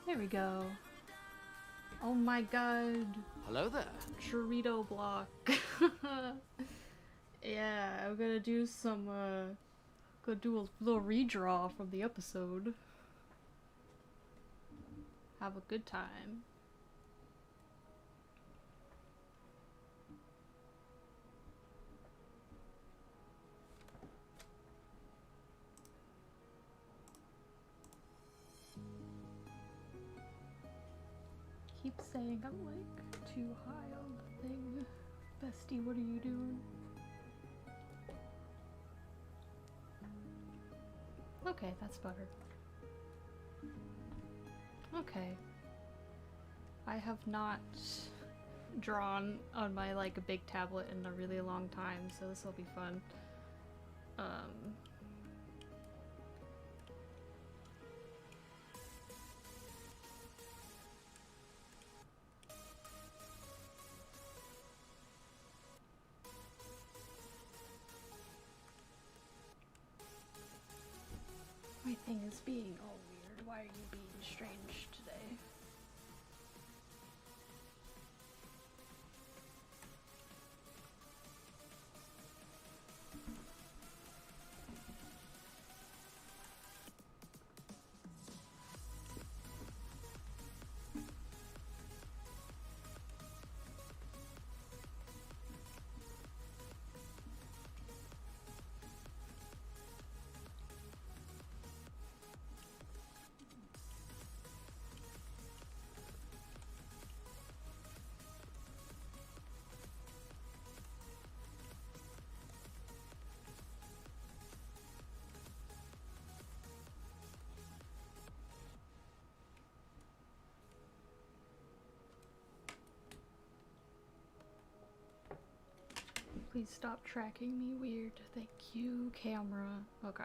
There we go. Oh my god. Hello there. Chorito block. Yeah, I'm gonna do some, gonna do a little redraw from the episode. Have a good time. Keep saying I'm like too high on the thing. Bestie, what are you doing? Okay, that's better. Okay. I have not drawn on my like big tablet in a really long time, so this will be fun. My thing is being all weird. Why are you being strange today? Please stop tracking me weird. Thank you, camera. Okay.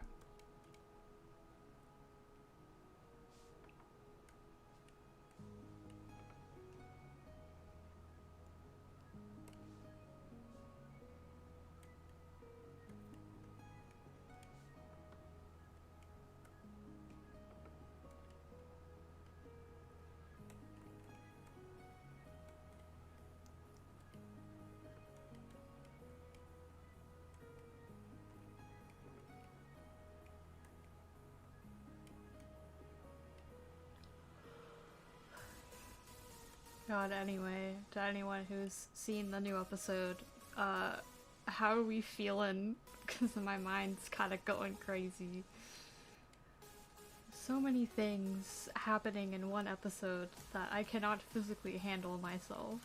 God, anyway, to anyone who's seen the new episode, how are we feeling? Because my mind's kind of going crazy. So many things happening in one episode that I cannot physically handle myself.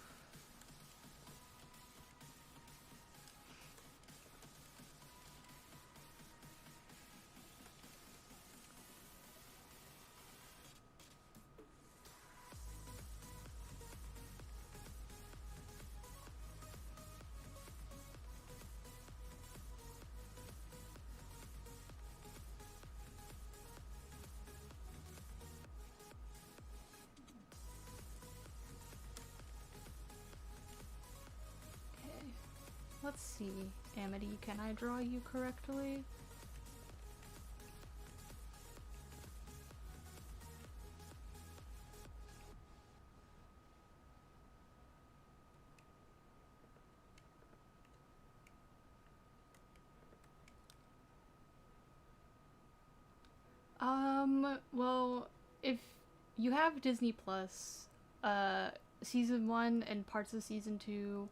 Let's see, Amity, can I draw you correctly? Well, if you have Disney Plus, season 1 and parts of season 2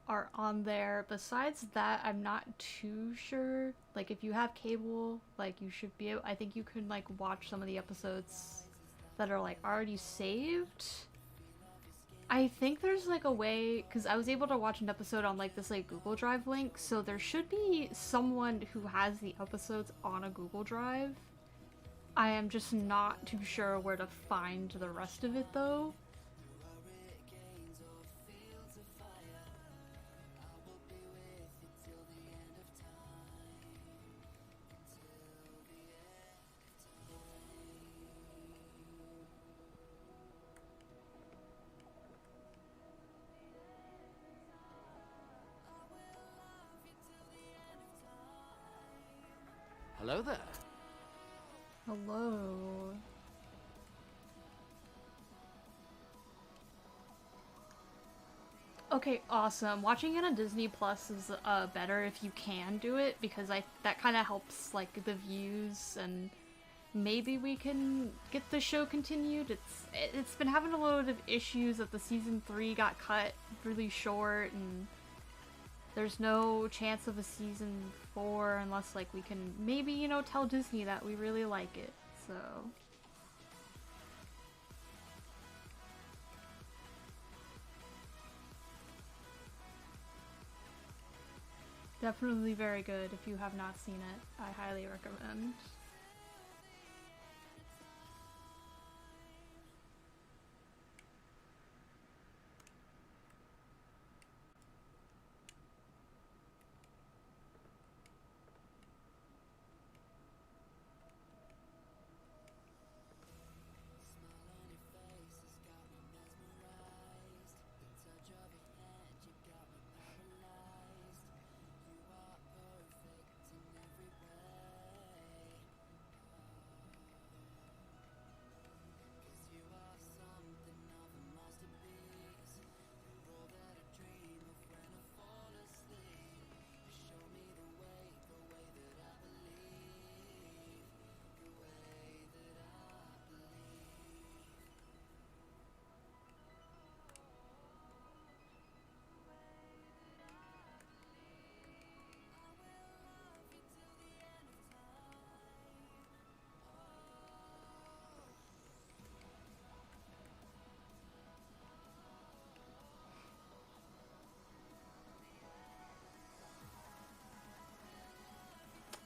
are on there. Besides that, I'm not too sure. Like, if you have cable, like, you should be able, I think you can, like, watch some of the episodes that are, like, already saved. I think there's, like, a way, because I was able to watch an episode on, like, this, like, Google Drive link, so there should be someone who has the episodes on a Google Drive. I am just not too sure where to find the rest of it, though. Hello there. Hello. Okay, awesome. Watching it on Disney Plus is better if you can do it because I that kind of helps like the views and maybe we can get the show continued. It's been having a load of issues that the season 3 got cut really short and there's no chance of a season 4 unless like we can maybe, you know, tell Disney that we really like it. So definitely very good if you have not seen it. I highly recommend.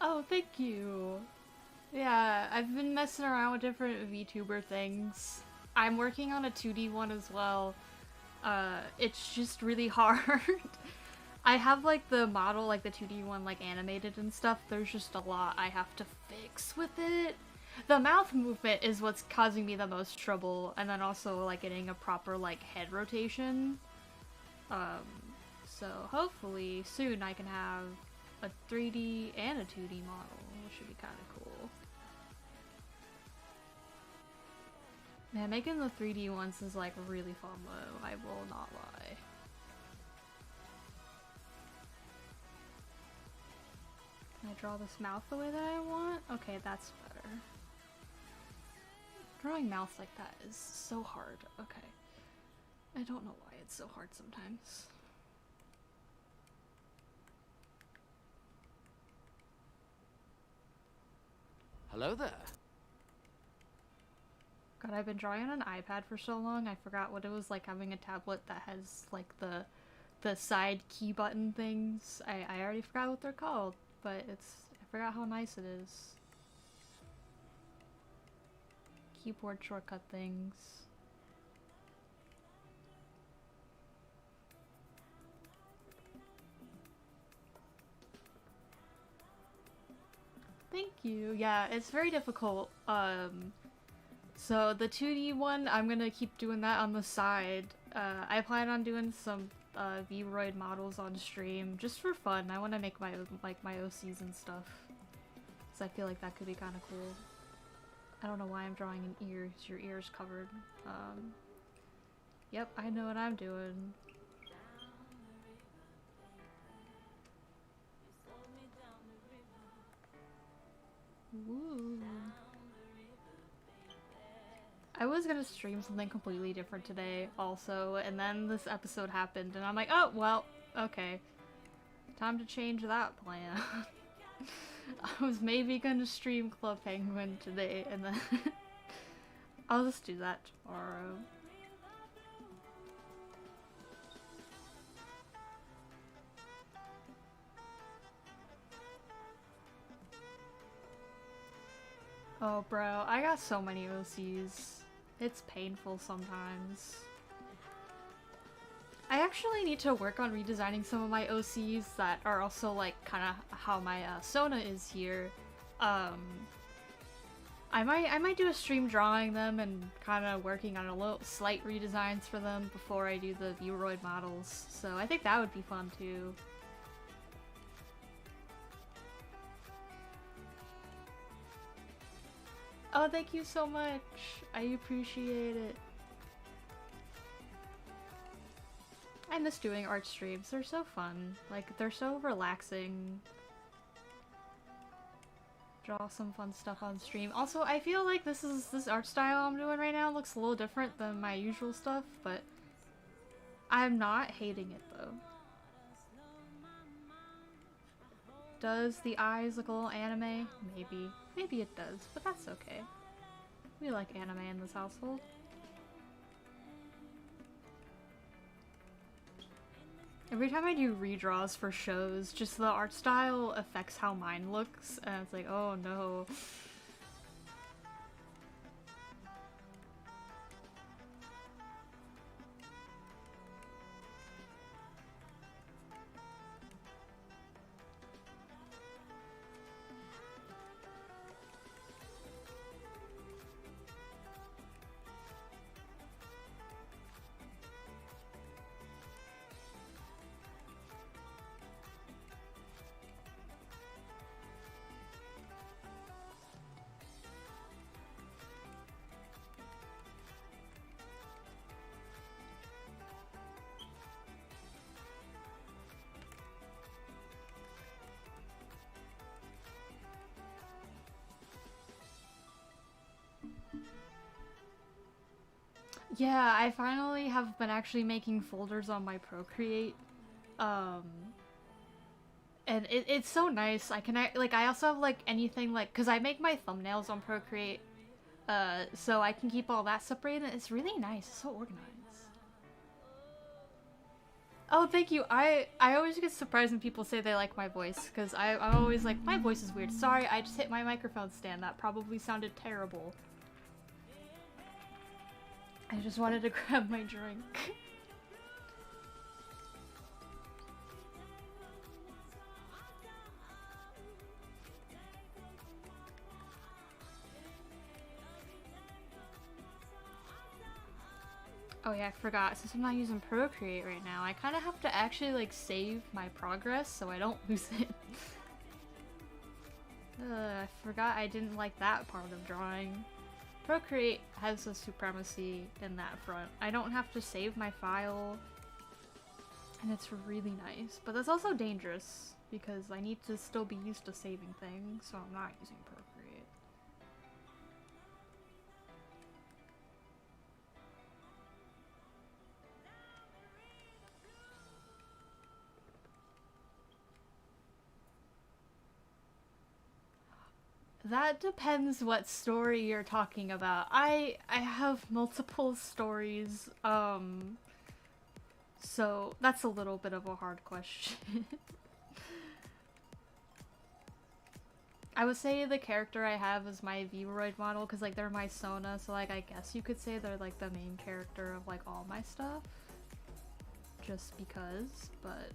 Oh, thank you. Yeah, I've been messing around with different VTuber things. I'm working on a 2D one as well. It's just really hard. I have like the model, like the 2D one, like animated and stuff. There's just a lot I have to fix with it. The mouth movement is what's causing me the most trouble, and then also like getting a proper like head rotation. Um, so hopefully soon I can have a 3D and a 2D model, which should be kind of cool. Man, making the 3D ones is like really fun though, I will not lie. Can I draw this mouth the way that I want? Okay, that's better. Drawing mouths like that is so hard. Okay. I don't know why it's so hard sometimes. Hello there. God, I've been drawing on an iPad for so long, I forgot what it was like having a tablet that has like the side key button things. I already forgot what they're called, but I forgot how nice it is. Keyboard shortcut things. Thank you. Yeah, it's very difficult. So the 2D one, I'm gonna keep doing that on the side. I plan on doing some V-Roid models on stream just for fun. I want to make my like my OCs and stuff, so I feel like that could be kind of cool. I don't know why I'm drawing an ear. Your ear's covered. Yep, I know what I'm doing. Woo. I was gonna stream something completely different today also, and then this episode happened, and I'm like, oh, well, okay. Time to change that plan. I was maybe gonna stream Club Penguin today, and then I'll just do that tomorrow. Oh, bro, I got so many OCs. It's painful sometimes. I actually need to work on redesigning some of my OCs that are also like kind of how my Sona is here. I might do a stream drawing them and kind of working on a little slight redesigns for them before I do the V-Roid models. So I think that would be fun too. Oh, thank you so much. I appreciate it. I miss doing art streams. They're so fun. Like, they're so relaxing. Draw some fun stuff on stream. Also, I feel like this art style I'm doing right now looks a little different than my usual stuff, but I'm not hating it though. Does the eyes look a little anime? Maybe. Maybe it does, but that's okay. We like anime in this household. Every time I do redraws for shows, just the art style affects how mine looks, and it's like, oh no. Yeah, I finally have been actually making folders on my Procreate. And it's so nice. I also have like anything like, cause I make my thumbnails on Procreate, so I can keep all that separated. It's really nice. It's so organized. Oh, thank you. I always get surprised when people say they like my voice, cause I'm always like, my voice is weird. Sorry, I just hit my microphone stand. That probably sounded terrible. I just wanted to grab my drink. Oh yeah, I forgot. Since I'm not using Procreate right now, I kind of have to actually like save my progress so I don't lose it. I forgot I didn't like that part of drawing. Procreate has a supremacy in that front. I don't have to save my file, and it's really nice. But that's also dangerous, because I need to still be used to saving things, so I'm not using Procreate. That depends what story you're talking about. I have multiple stories, so that's a little bit of a hard question. I would say the character I have is my Vibroid model, because like they're my Sona, so like I guess you could say they're like the main character of like all my stuff. Just because, but...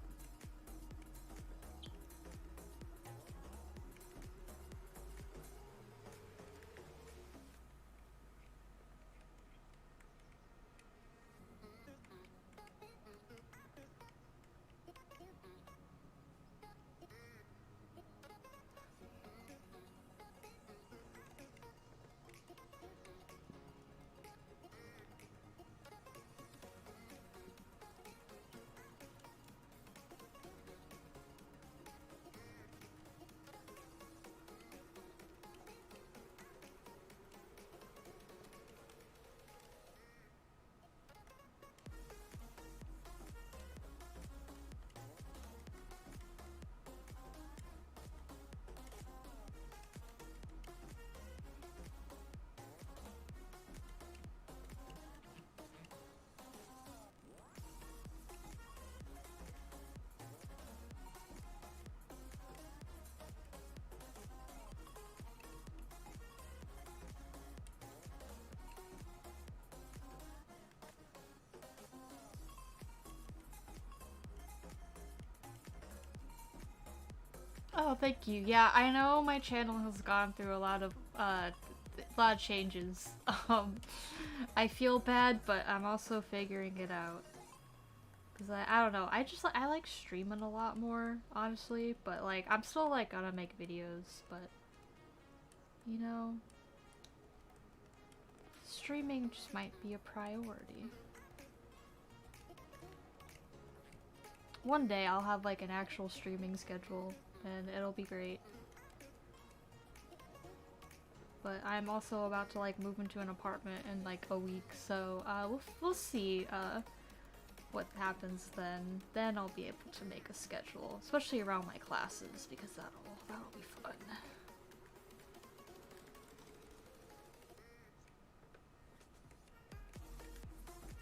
Oh, thank you. Yeah, I know my channel has gone through a lot of changes. I feel bad, but I'm also figuring it out. Cause I don't know. I like streaming a lot more, honestly. But like, I'm still like gonna make videos, but you know, streaming just might be a priority. one day I'll have like an actual streaming schedule and it'll be great. But I'm also about to like move into an apartment in like a week, so we'll see what happens then. Then I'll be able to make a schedule, especially around my classes, because that'll be fun.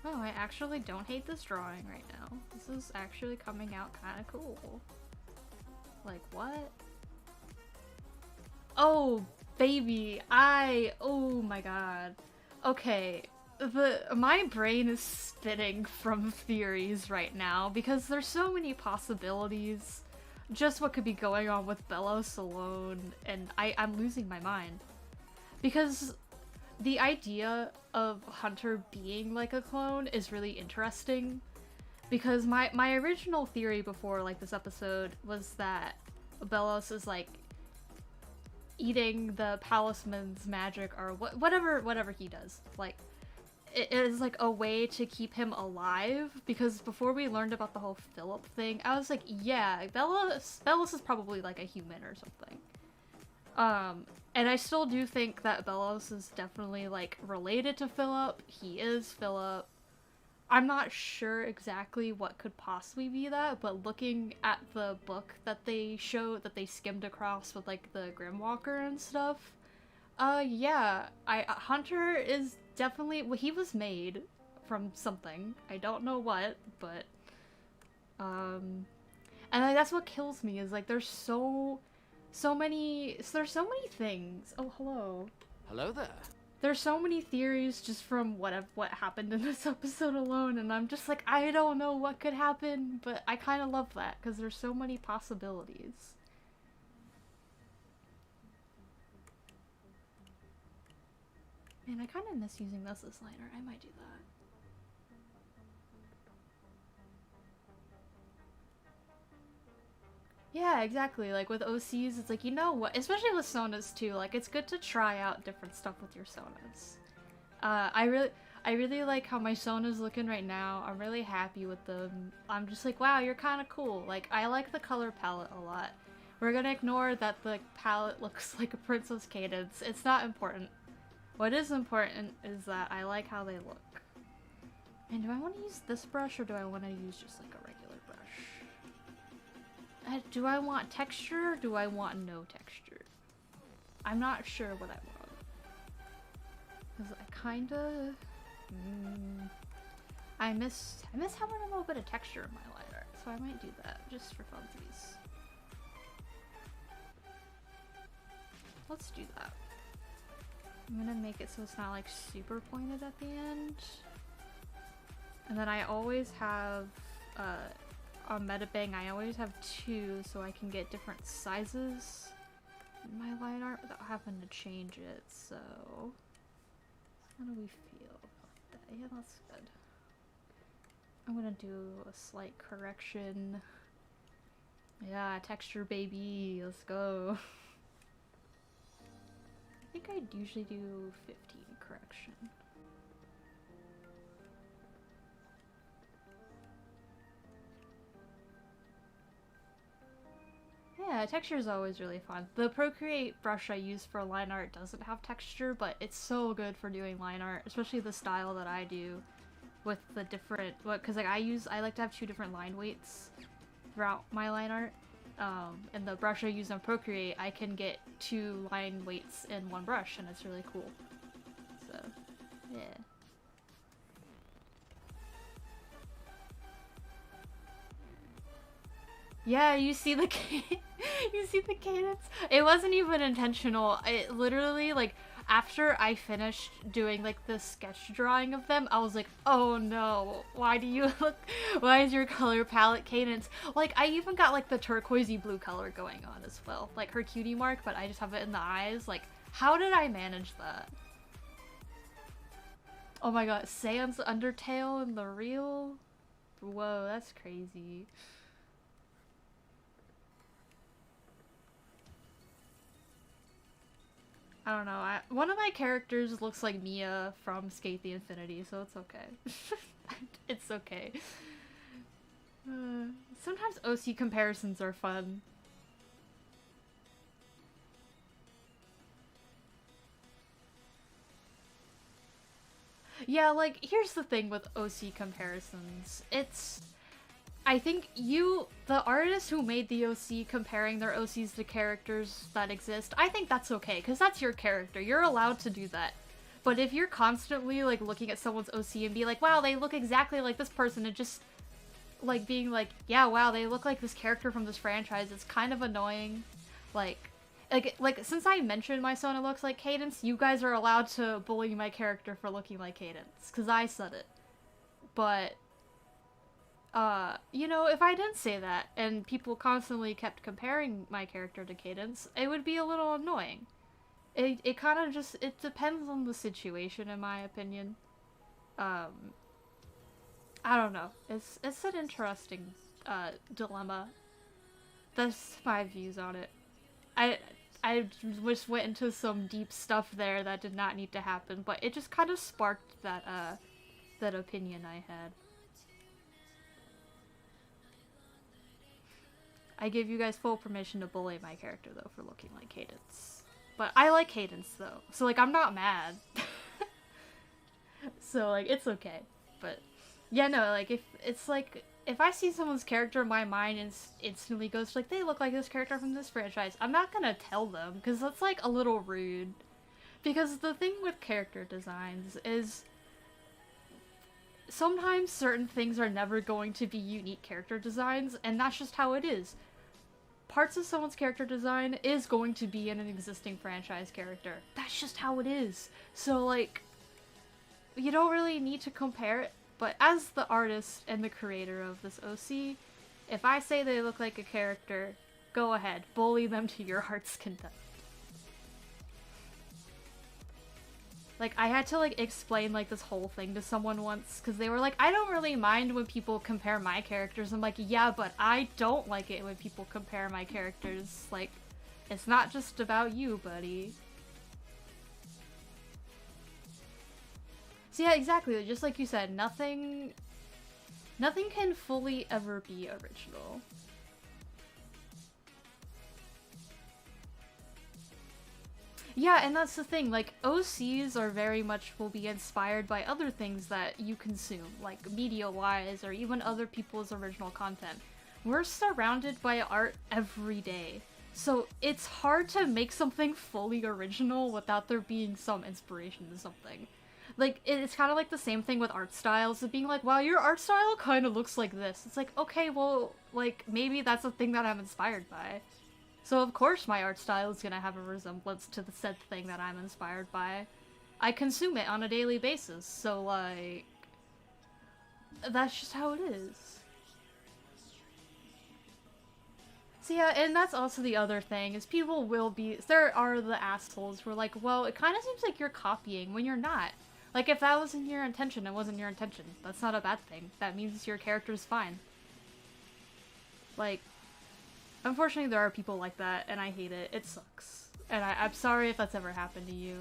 Oh, I actually don't hate this drawing right now. This is actually coming out kind of cool. Like, what? Oh, baby, oh my god. Okay, my brain is spinning from theories right now because there's so many possibilities. Just what could be going on with Belos alone, and I'm losing my mind. Because the idea of Hunter being like a clone is really interesting. Because my original theory before like this episode was that Belos is like eating the Palisman's magic or whatever he does. Like, it is like a way to keep him alive, because before we learned about the whole Philip thing, I was like, yeah, Belos is probably like a human or something. And I still do think that Belos is definitely like related to Philip. He is Philip. I'm not sure exactly what could possibly be that, but looking at the book that they skimmed across with like the Grimwalker and stuff, yeah, Hunter is definitely, well, he was made from something. I don't know what, but, and like, that's what kills me is like there's so many things. Oh, hello. Hello there. There's so many theories just from what happened in this episode alone, and I'm just like, I don't know what could happen, but I kind of love that, because there's so many possibilities. Man, I kind of miss using this as liner. I might do that. Yeah, exactly. Like with OCs, it's like, you know what? Especially with Sonas too. Like, it's good to try out different stuff with your Sonas. I really like how my Sona's looking right now. I'm really happy with them. I'm just like, wow, you're kind of cool. Like, I like the color palette a lot. We're gonna ignore that the palette looks like a Princess Cadence. It's not important. What is important is that I like how they look. And do I want to use this brush or do I want to use just like a regular brush? Do I want texture or do I want no texture? I'm not sure what I want. Because I kinda... I miss having a little bit of texture in my light art, so I might do that just for funsies. Let's do that. I'm gonna make it so it's not like super pointed at the end. And then I always have, on Metabang, I always have two so I can get different sizes in my line art without having to change it, so... How do we feel about that? Yeah, that's good. I'm gonna do a slight correction. Yeah, texture baby, let's go. I think I'd usually do 15 correction. Yeah, texture is always really fun. The Procreate brush I use for line art doesn't have texture, but it's so good for doing line art, especially the style that I do with the different, because like I like to have two different line weights throughout my line art. And the brush I use on Procreate, I can get two line weights in one brush, and it's really cool. So, yeah. Yeah, you see the you see the cadence? It wasn't even intentional. It literally, like, after I finished doing, like, the sketch drawing of them, I was like, oh no, why do you look, why is your color palette cadence? Like, I even got, like, the turquoisey blue color going on as well. Like, her cutie mark, but I just have it in the eyes. Like, how did I manage that? Oh my god, Sam's Undertale in the reel? Whoa, that's crazy. I don't know. One of my characters looks like Mia from Skate the Infinity, so it's okay. It's okay. Sometimes OC comparisons are fun. Yeah, like, here's the thing with OC comparisons. I think the artist who made the OC comparing their OCs to characters that exist, I think that's okay, because that's your character. You're allowed to do that. But if you're constantly, like, looking at someone's OC and be like, wow, they look exactly like this person, and just, like, being like, yeah, wow, they look like this character from this franchise, it's kind of annoying. Like, since I mentioned my Sona looks like Cadence, you guys are allowed to bully my character for looking like Cadence, because I said it. But, you know, if I didn't say that, and people constantly kept comparing my character to Cadence, it would be a little annoying. It kind of just, it depends on the situation, in my opinion. Um, I don't know. It's an interesting, dilemma. That's my views on it. I I just went into some deep stuff there that did not need to happen, but it just kind of sparked that opinion I had. I give you guys full permission to bully my character though for looking like Cadence. But I like Cadence though, so like I'm not mad. So like it's okay. But yeah, no, like if I see someone's character, my mind instantly goes to, like, they look like this character from this franchise, I'm not gonna tell them, because that's, like, a little rude. Because the thing with character designs is sometimes certain things are never going to be unique character designs, and that's just how it is. Parts of someone's character design is going to be in an existing franchise character. That's just how it is. So, like, you don't really need to compare it. But as the artist and the creator of this OC, if I say they look like a character, go ahead, bully them to your heart's content. Like, I had to, like, explain, like, this whole thing to someone once, because they were like, I don't really mind when people compare my characters. I'm like, yeah, but I don't like it when people compare my characters. Like, it's not just about you, buddy. So yeah, exactly, just like you said, nothing can fully ever be original. Yeah, and that's the thing, like, OCs are very much will be inspired by other things that you consume, like media-wise, or even other people's original content. We're surrounded by art every day, so it's hard to make something fully original without there being some inspiration to something. Like, it's kind of like the same thing with art styles, of being like, wow, your art style kind of looks like this. It's like, okay, well, like, maybe that's a thing that I'm inspired by. So of course my art style is gonna have a resemblance to the said thing that I'm inspired by. I consume it on a daily basis, so like, that's just how it is. So yeah, and that's also the other thing, is people will be, there are the assholes who are like, well, it kind of seems like you're copying when you're not. Like, if that wasn't your intention, it wasn't your intention. That's not a bad thing. That means your character's fine. Like, unfortunately there are people like that, and I hate it. It sucks. And I'm sorry if that's ever happened to you.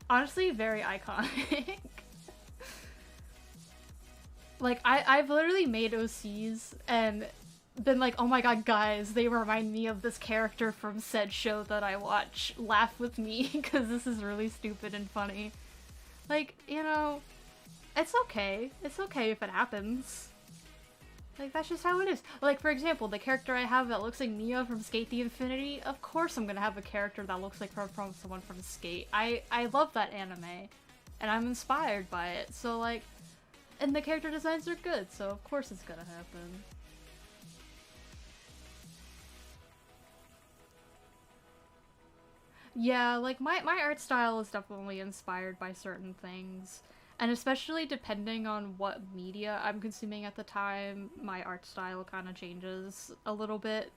Honestly, very iconic. Like, I've literally made OCs and been like, oh my god, guys, they remind me of this character from said show that I watch. Laugh with me, because this is really stupid and funny. Like, you know, it's okay. It's okay if it happens. Like, that's just how it is. Like, for example, the character I have that looks like Mia from Skate the Infinity, of course I'm gonna have a character that looks like from someone from Skate. I love that anime, and I'm inspired by it, so like, and the character designs are good, so of course it's gonna happen. Yeah, like, my art style is definitely inspired by certain things. And especially depending on what media I'm consuming at the time, my art style kind of changes a little bit.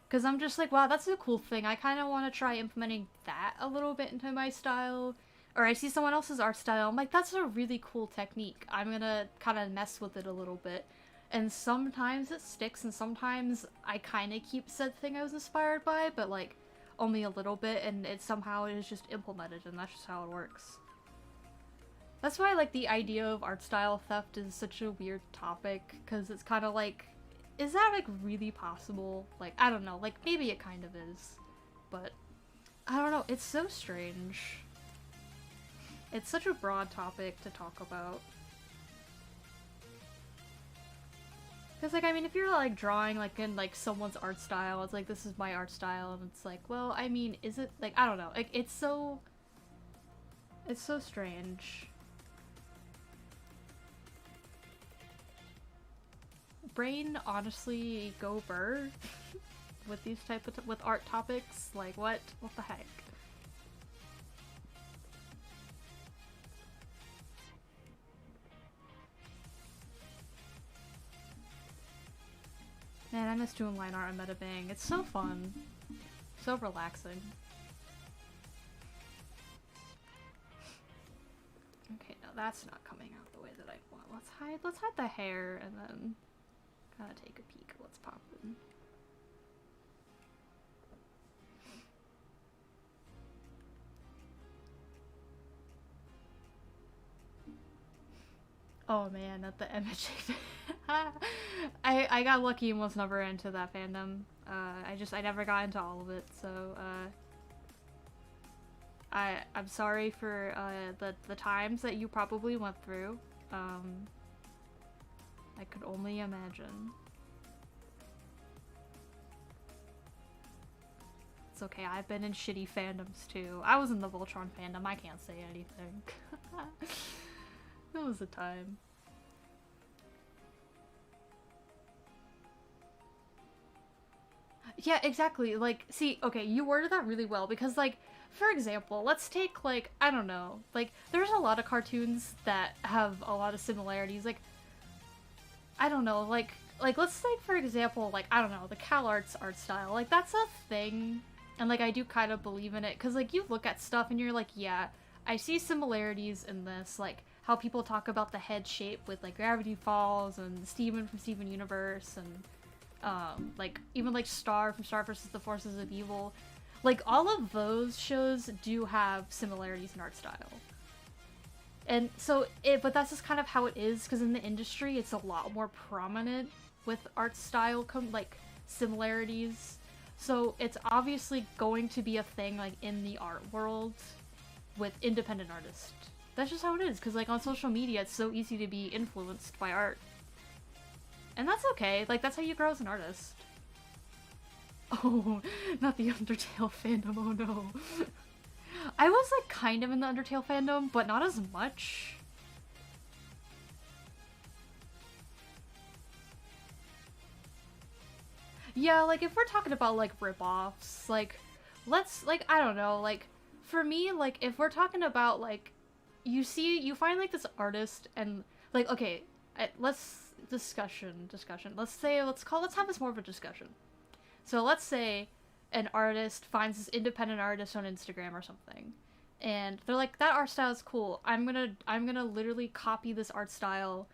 Because I'm just like, wow, that's a cool thing. I kind of want to try implementing that a little bit into my style. Or I see someone else's art style, I'm like, that's a really cool technique. I'm gonna kind of mess with it a little bit. And sometimes it sticks, and sometimes I kind of keep said thing I was inspired by, but like, only a little bit, and it somehow is just implemented, and that's just how it works. That's why, like, the idea of art style theft is such a weird topic, because it's kind of like, is that, like, really possible? Like, I don't know, like, maybe it kind of is, but I don't know, it's so strange. It's such a broad topic to talk about. Because, like, I mean, if you're, like, drawing, like, in, like, someone's art style, it's like, this is my art style, and it's like, well, I mean, is it, like, I don't know, like, it's so strange. Brain, honestly, go burr with these type of with art topics. Like, what the heck? Man, I miss doing line art on Metabang. It's so fun, so relaxing. Okay, no, that's not coming out the way that I want. Let's hide the hair and then kind of take a peek at what's popping. Oh man, at the image. I got lucky and was never into that fandom. I never got into all of it, so I'm sorry for the times that you probably went through. I could only imagine. It's okay, I've been in shitty fandoms too. I was in the Voltron fandom, I can't say anything. That was a time. Yeah, exactly. Like, see, okay, you worded that really well because, like, for example, let's take, like, I don't know, like, there's a lot of cartoons that have a lot of similarities. Like, I don't know, like let's take, for example, like, I don't know, the CalArts art style. Like, that's a thing, and, like, I do kind of believe in it because, like, you look at stuff and you're like, yeah, I see similarities in this, like, how people talk about the head shape with, like, Gravity Falls and Steven from Steven Universe and like, even, like, Star from Star vs. the Forces of Evil. Like, all of those shows do have similarities in art style. And so, but that's just kind of how it is, because in the industry, it's a lot more prominent with art style, like, similarities. So, it's obviously going to be a thing, like, in the art world with independent artists. That's just how it is, because, like, on social media, it's so easy to be influenced by art. And that's okay, like, that's how you grow as an artist. Oh, not the Undertale fandom, oh no. I was, like, kind of in the Undertale fandom, but not as much. Yeah, like, if we're talking about, like, rip-offs, like, let's, like, I don't know, like, for me, like, if we're talking about, like, you find, like, this artist, and, like, okay, let's discussion. Let's have this more of a discussion. So let's say an artist finds this independent artist on Instagram or something, and they're like, that art style is cool. I'm gonna literally copy this art style,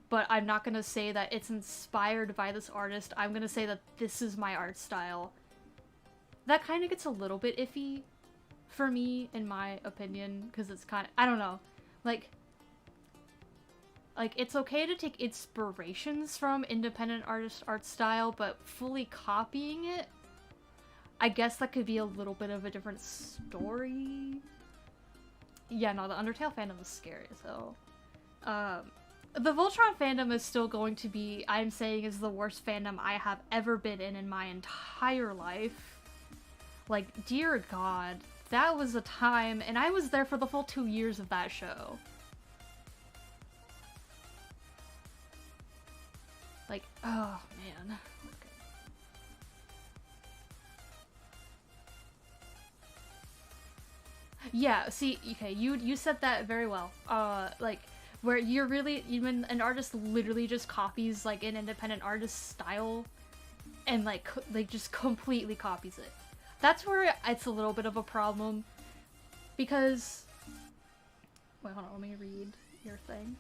but I'm not gonna say that it's inspired by this artist. I'm gonna say that this is my art style. That kind of gets a little bit iffy for me, in my opinion, because it's kind of, I don't know, like, it's okay to take inspirations from independent artist art style, but fully copying it, I guess that could be a little bit of a different story. Yeah, no, the Undertale fandom is scary as hell. The Voltron fandom is still going to be, I'm saying, is the worst fandom I have ever been in my entire life. Like, dear God, that was a time, and I was there for the full 2 years of that show. Like, oh, man. Okay. Yeah, see, okay, you said that very well. Like, where you're really, even an artist literally just copies, like, an independent artist style, and, like, just completely copies it. That's where it's a little bit of a problem, because... Wait, hold on, let me read your thing.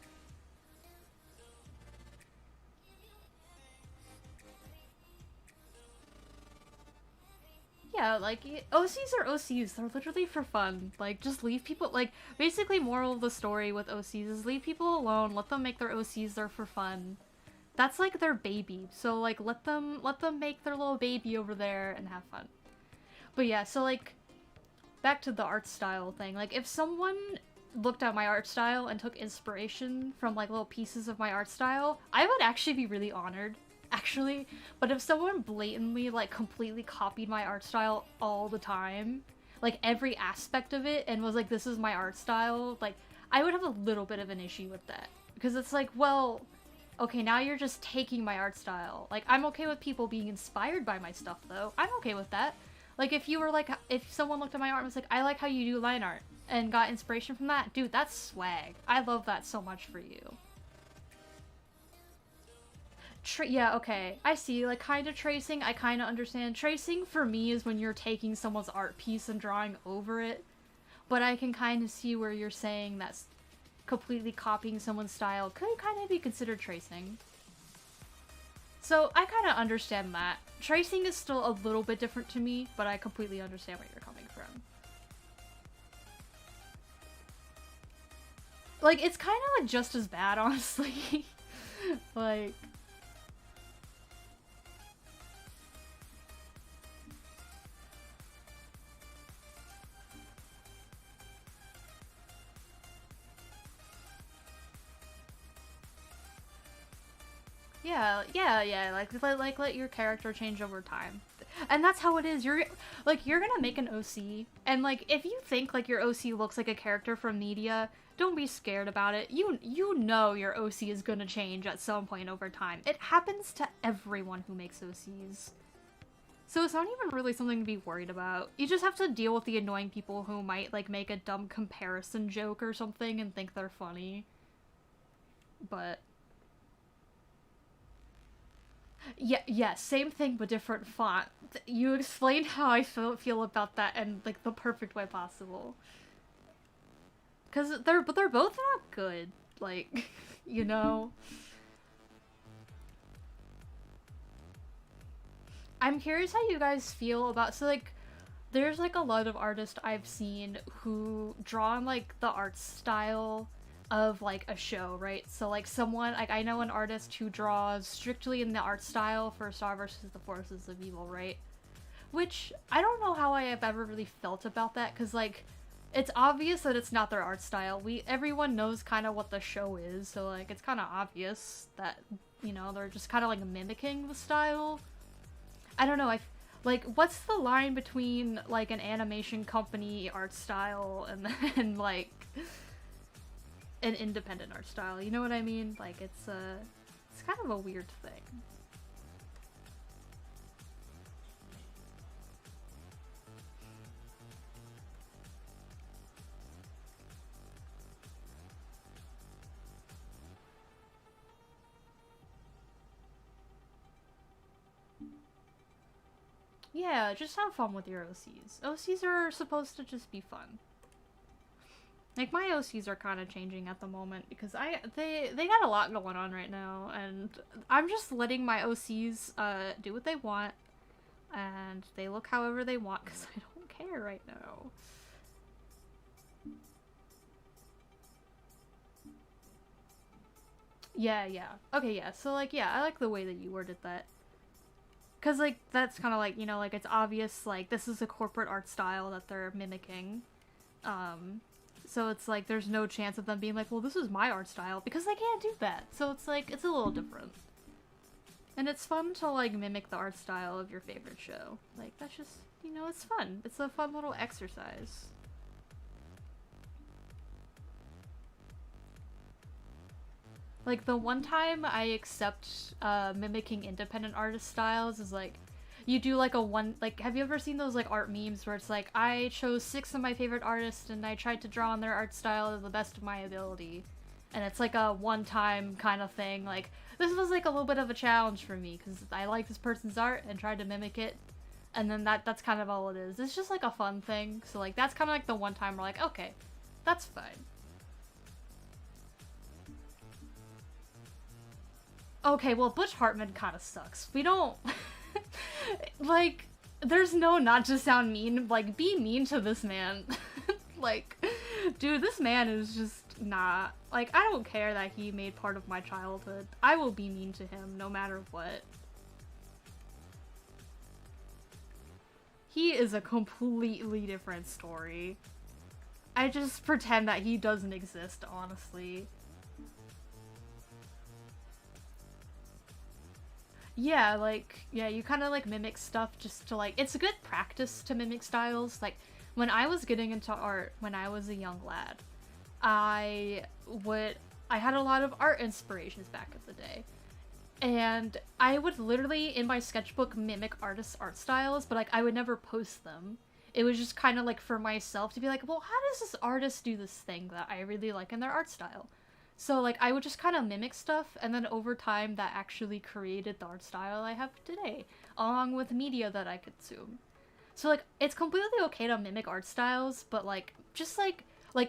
Yeah, like, OCs are OCs. They're literally for fun. Like, just leave people, like, basically moral of the story with OCs is leave people alone, let them make their OCs, they're for fun. That's like their baby, so, like, let them make their little baby over there and have fun. But yeah, so, like, back to the art style thing. Like, if someone looked at my art style and took inspiration from, like, little pieces of my art style, I would actually be really honored. Actually, but if someone blatantly, like, completely copied my art style all the time, like, every aspect of it, and was like, this is my art style, like, I would have a little bit of an issue with that. Because it's like, well, okay, now you're just taking my art style. Like, I'm okay with people being inspired by my stuff, though. I'm okay with that. Like, if you were like, if someone looked at my art and was like, I like how you do line art, and got inspiration from that, dude, that's swag. I love that so much for you. Yeah, okay. I see. Like, kind of tracing, I kind of understand. Tracing, for me, is when you're taking someone's art piece and drawing over it. But I can kind of see where you're saying that's completely copying someone's style could kind of be considered tracing. So, I kind of understand that. Tracing is still a little bit different to me, but I completely understand where you're coming from. Like, it's kind of, like, just as bad, honestly. Like... yeah, like let your character change over time. And that's how it is. You're gonna make an OC, and like if you think like your OC looks like a character from media, don't be scared about it. You know your OC is gonna change at some point over time. It happens to everyone who makes OCs. So it's not even really something to be worried about. You just have to deal with the annoying people who might like make a dumb comparison joke or something and think they're funny. But yeah, same thing but different font. You explained how I feel about that in like the perfect way possible. Cause they're both not good. Like, you know. I'm curious how you guys feel about like there's like a lot of artists I've seen who draw on like the art style of like a show, right? So like someone like I know an artist who draws strictly in the art style for Star versus the Forces of Evil, right? Which I don't know how I have ever really felt about that because like it's obvious that it's not their art style. Everyone knows kind of what the show is, so like it's kind of obvious that they're just kind of like mimicking the style. I don't know. Like, what's the line between like an animation company art style and like an independent art style? You know what I mean? Like, it's kind of a weird thing. Yeah, just have fun with your OCs. OCs are supposed to just be fun. Like, my OCs are kind of changing at the moment because they got a lot going on right now, and I'm just letting my OCs do what they want, and they look however they want because I don't care right now. Yeah. Okay, yeah, so like, yeah, I like the way that you worded that. Because, like, that's kind of like, like, it's obvious, like, this is a corporate art style that they're mimicking. So it's like, there's no chance of them being like, well, this is my art style, because they can't do that. So it's like, it's a little different. And it's fun to, like, mimic the art style of your favorite show. Like, that's just, it's fun. It's a fun little exercise. Like, the one time I accept mimicking independent artist styles is, like, you do, like, have you ever seen those, like, art memes where it's, like, I chose 6 of my favorite artists and I tried to draw on their art style to the best of my ability. And it's, like, a one-time kind of thing. Like, this was, like, a little bit of a challenge for me because I like this person's art and tried to mimic it. And then that's kind of all it is. It's just, like, a fun thing. So, like, that's kind of, like, the one time we're like, okay, that's fine. Okay, well, Butch Hartman kind of sucks. We don't... like, there's no not to sound mean, like, be mean to this man. Like, dude, this man is just not, like, I don't care that he made part of my childhood. I will be mean to him no matter what. He is a completely different story. I just pretend that he doesn't exist, honestly. Yeah, like, yeah, you kind of like mimic stuff just to like, it's a good practice to mimic styles. Like, when I was getting into art when I was a young lad, I would, I had a lot of art inspirations back in the day. And I would literally, in my sketchbook, mimic artists' art styles, but like, I would never post them. It was just kind of like for myself to be like, well, how does this artist do this thing that I really like in their art style? So like I would just kind of mimic stuff, and then over time that actually created the art style I have today, along with media that I consume. So like it's completely okay to mimic art styles, but like just like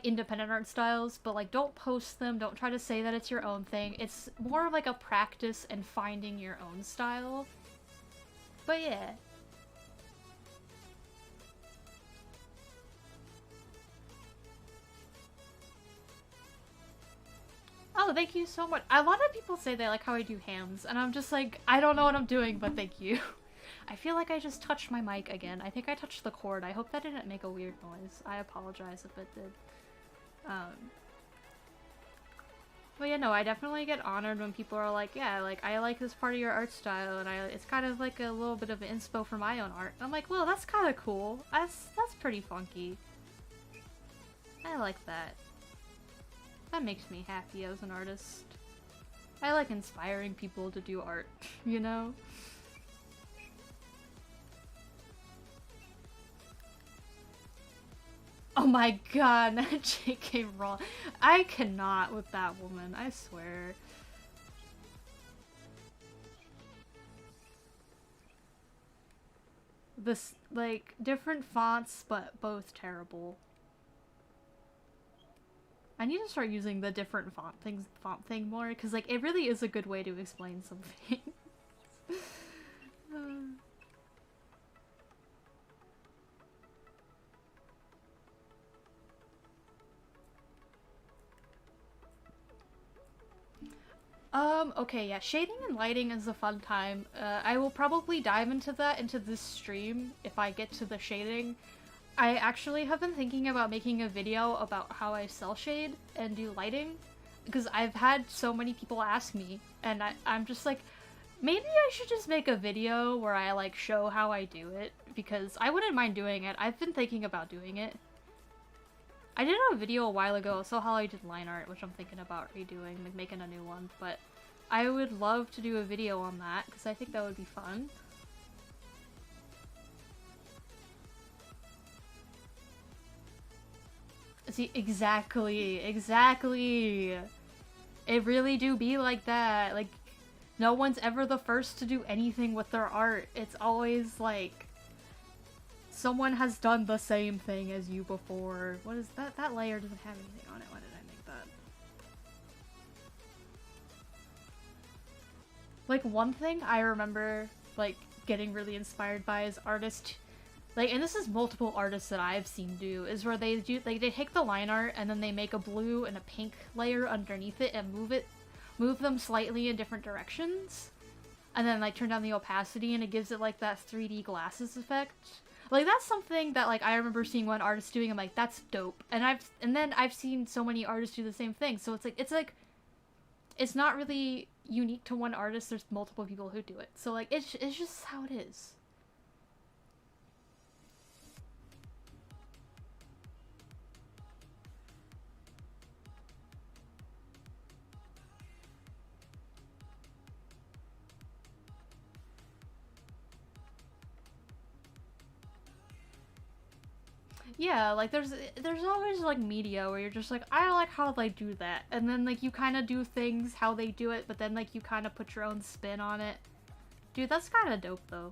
independent art styles, but like don't post them, don't try to say that it's your own thing. It's more of like a practice and finding your own style. But yeah. Oh, thank you so much. A lot of people say they like how I do hams, and I'm just like, I don't know what I'm doing, but thank you. I feel like I just touched my mic again. I think I touched the cord. I hope that didn't make a weird noise. I apologize if it did. Um, but yeah, no, I definitely get honored when people are like, yeah, like, I like this part of your art style, and it's kind of like a little bit of an inspo for my own art. And I'm like, well, that's kind of cool. That's pretty funky. I like that. That makes me happy as an artist. I like inspiring people to do art, you know? Oh my god, that JK Raw. I cannot with that woman, I swear. This, like, different fonts, but both terrible. I need to start using the different font thing more, because, like, it really is a good way to explain something. Okay, yeah, shading and lighting is a fun time. I will probably dive into that into this stream if I get to the shading. I actually have been thinking about making a video about how I cel shade and do lighting, because I've had so many people ask me, and I'm just like, maybe I should just make a video where I, like, show how I do it, because I wouldn't mind doing it. I've been thinking about doing it. I did a video a while ago, so how I did line art, which I'm thinking about redoing, like making a new one, but I would love to do a video on that, because I think that would be fun. See, exactly. It really do be like that. Like, no one's ever the first to do anything with their art. It's always like, someone has done the same thing as you before. What is that? That layer doesn't have anything on it. Why did I make that? Like, one thing I remember, like, getting really inspired by is artists, like, and this is multiple artists that I've seen do, is where they do, like, they take the line art and then they make a blue and a pink layer underneath it and move them slightly in different directions, and then, like, turn down the opacity, and it gives it, like, that 3D glasses effect. Like, that's something that, like, I remember seeing one artist doing. I'm like, that's dope. And then I've seen so many artists do the same thing. So it's not really unique to one artist. There's multiple people who do it. So, like, it's just how it is. Yeah, like there's always like media where you're just like, I like how they do that, and then like you kind of do things how they do it, but then like you kind of put your own spin on it. Dude, that's kind of dope though.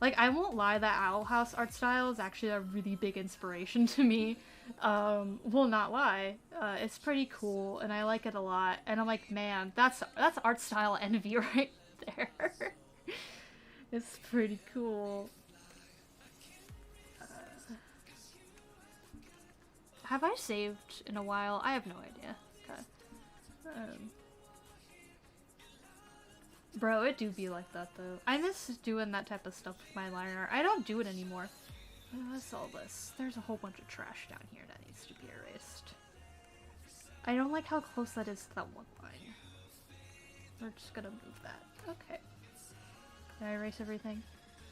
Like, I won't lie, that Owl House art style is actually a really big inspiration to me. Will not lie. It's pretty cool, and I like it a lot. And I'm like, man, that's art style envy right there. It's pretty cool. Have I saved in a while? I have no idea. Okay. Bro, it do be like that though. I miss doing that type of stuff with my liner. I don't do it anymore. What's all this? There's a whole bunch of trash down here that needs to be erased. I don't like how close that is to that one line. We're just gonna move that. Okay. Did I erase everything?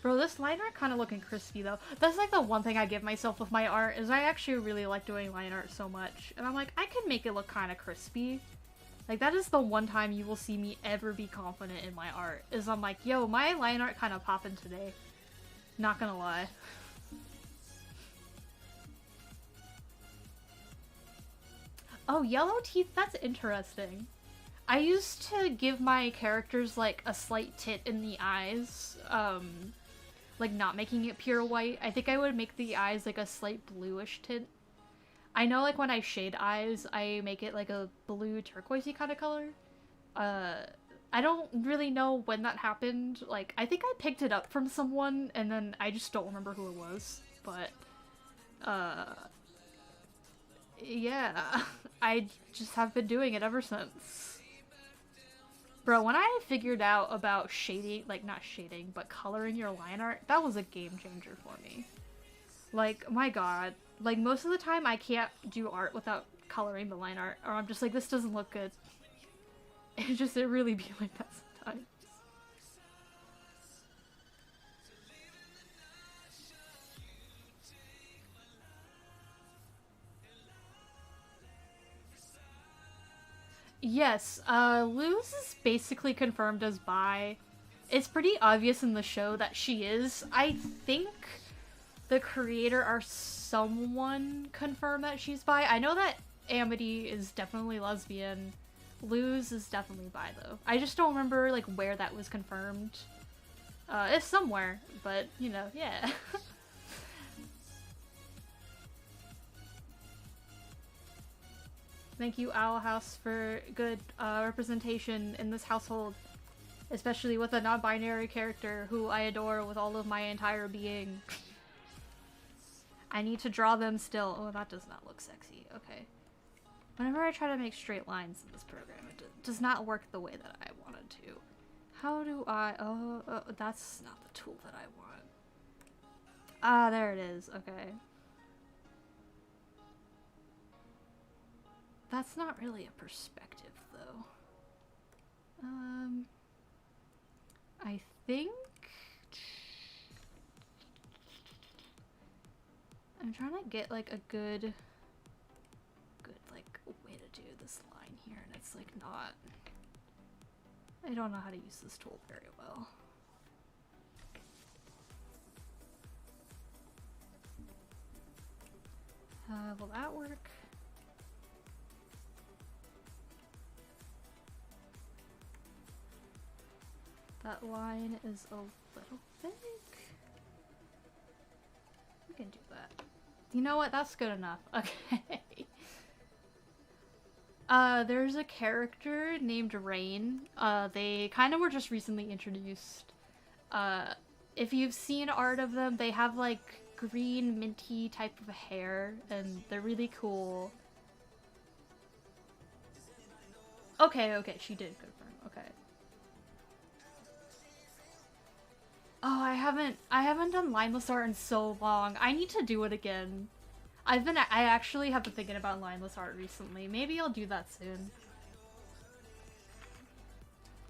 Bro, this line art kind of looking crispy though. That's like the one thing I give myself with my art, is I actually really like doing line art so much. And I'm like, I can make it look kind of crispy. Like, that is the one time you will see me ever be confident in my art, is I'm like, yo, my line art kind of popping today. Not gonna lie. Oh, yellow teeth, that's interesting. I used to give my characters, like, a slight tint in the eyes, like, not making it pure white. I think I would make the eyes, like, a slight bluish tint. I know, like, when I shade eyes, I make it, like, a blue turquoisey kind of color. I don't really know when that happened. Like, I think I picked it up from someone, and then I just don't remember who it was. But, yeah. I just have been doing it ever since. Bro, when I figured out about shading, like, not shading, but coloring your line art, that was a game changer for me. Like, my god. Like, most of the time I can't do art without coloring the line art, or I'm just like, this doesn't look good. It really be like that sometimes. Yes, Luz is basically confirmed as bi. It's pretty obvious in the show that she is. I think the creator or someone confirmed that she's bi. I know that Amity is definitely lesbian. Luz is definitely bi, though. I just don't remember, like, where that was confirmed. It's somewhere, but, you know, yeah. Thank you, Owl House, for good representation in this household. Especially with a non-binary character who I adore with all of my entire being. I need to draw them still. Oh, that does not look sexy. Okay. Whenever I try to make straight lines in this program, it does not work the way that I wanted to. How do I... Oh, that's not the tool that I want. Ah, there it is. Okay. That's not really a perspective, though. I think... I'm trying to get, like, a good, like, way to do this line here, and it's, like, not... I don't know how to use this tool very well. Will that work? That line is a little big. We can do that. You know what? That's good enough. Okay. There's a character named Rain. They kind of were just recently introduced. If you've seen art of them, they have, like, green, minty type of hair, and they're really cool. Okay, she did confirm. Okay. Oh, I haven't done lineless art in so long. I need to do it again. I actually have been thinking about lineless art recently. Maybe I'll do that soon.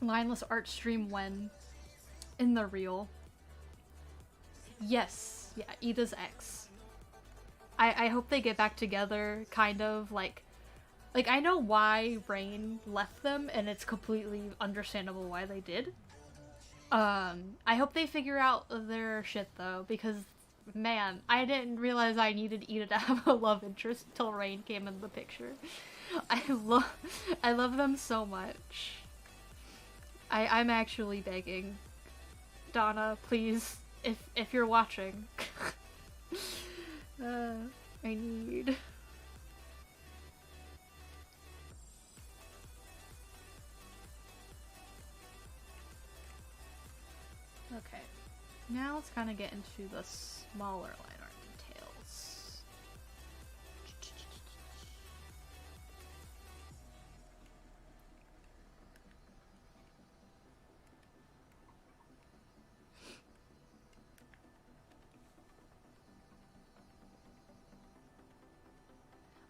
Lineless art stream when? In the real. Yes. Yeah, Ida's ex. I hope they get back together, kind of, like, I know why Rain left them, and it's completely understandable why they did. I hope they figure out their shit, though, because, man, I didn't realize I needed Ida to have a love interest till Rain came in the picture. I love them so much. I'm actually begging. Donna, please, if you're watching. I need... Okay, Now let's kind of get into the smaller line art details.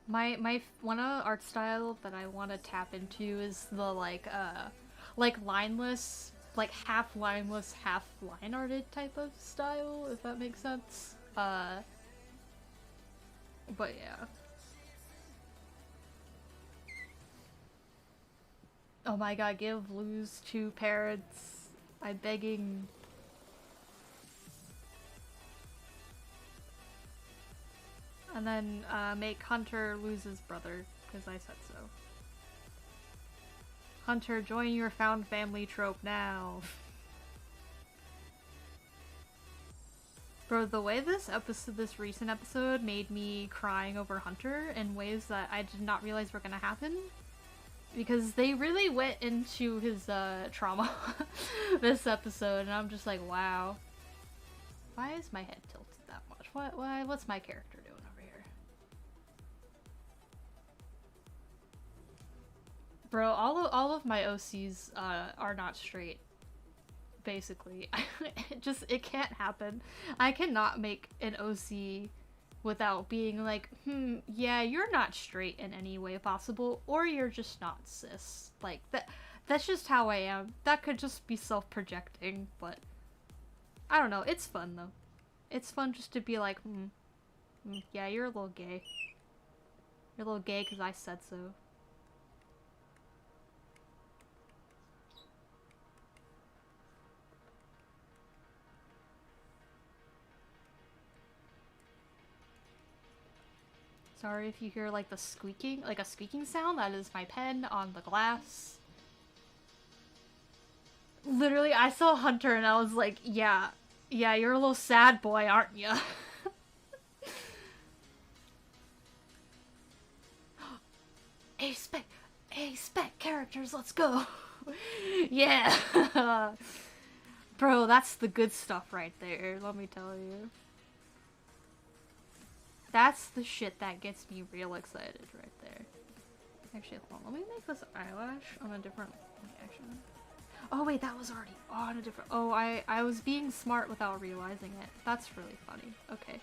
My one art style that I want to tap into is the like lineless, like half lineless, half line arted type of style, if that makes sense. But yeah. Oh my god, give Luz 2 parrots. I'm begging. And then make Hunter Luz's brother, because I said so. Hunter, join your found family trope now. Bro, the way this recent episode made me crying over Hunter in ways that I did not realize were gonna happen. Because they really went into his trauma this episode, and I'm just like, wow. Why is my head tilted that much? What's my character doing over here? Bro, all of my OCs are not straight. Basically. It can't happen. I cannot make an OC without being like, yeah, you're not straight in any way possible, or you're just not cis. Like, that's just how I am. That could just be self-projecting, but I don't know, it's fun though. It's fun just to be like, yeah, you're a little gay. You're a little gay because I said so. Sorry if you hear like the squeaking, like a squeaking sound. That is my pen on the glass. Literally, I saw Hunter and I was like, yeah, you're a little sad boy, aren't you? A-spec characters, let's go. Yeah. Bro, that's the good stuff right there, let me tell you. That's the shit that gets me real excited right there. Actually, hold on, let me make this eyelash on a different reaction. Oh wait, that was already on a different... Oh, I was being smart without realizing it. That's really funny. Okay.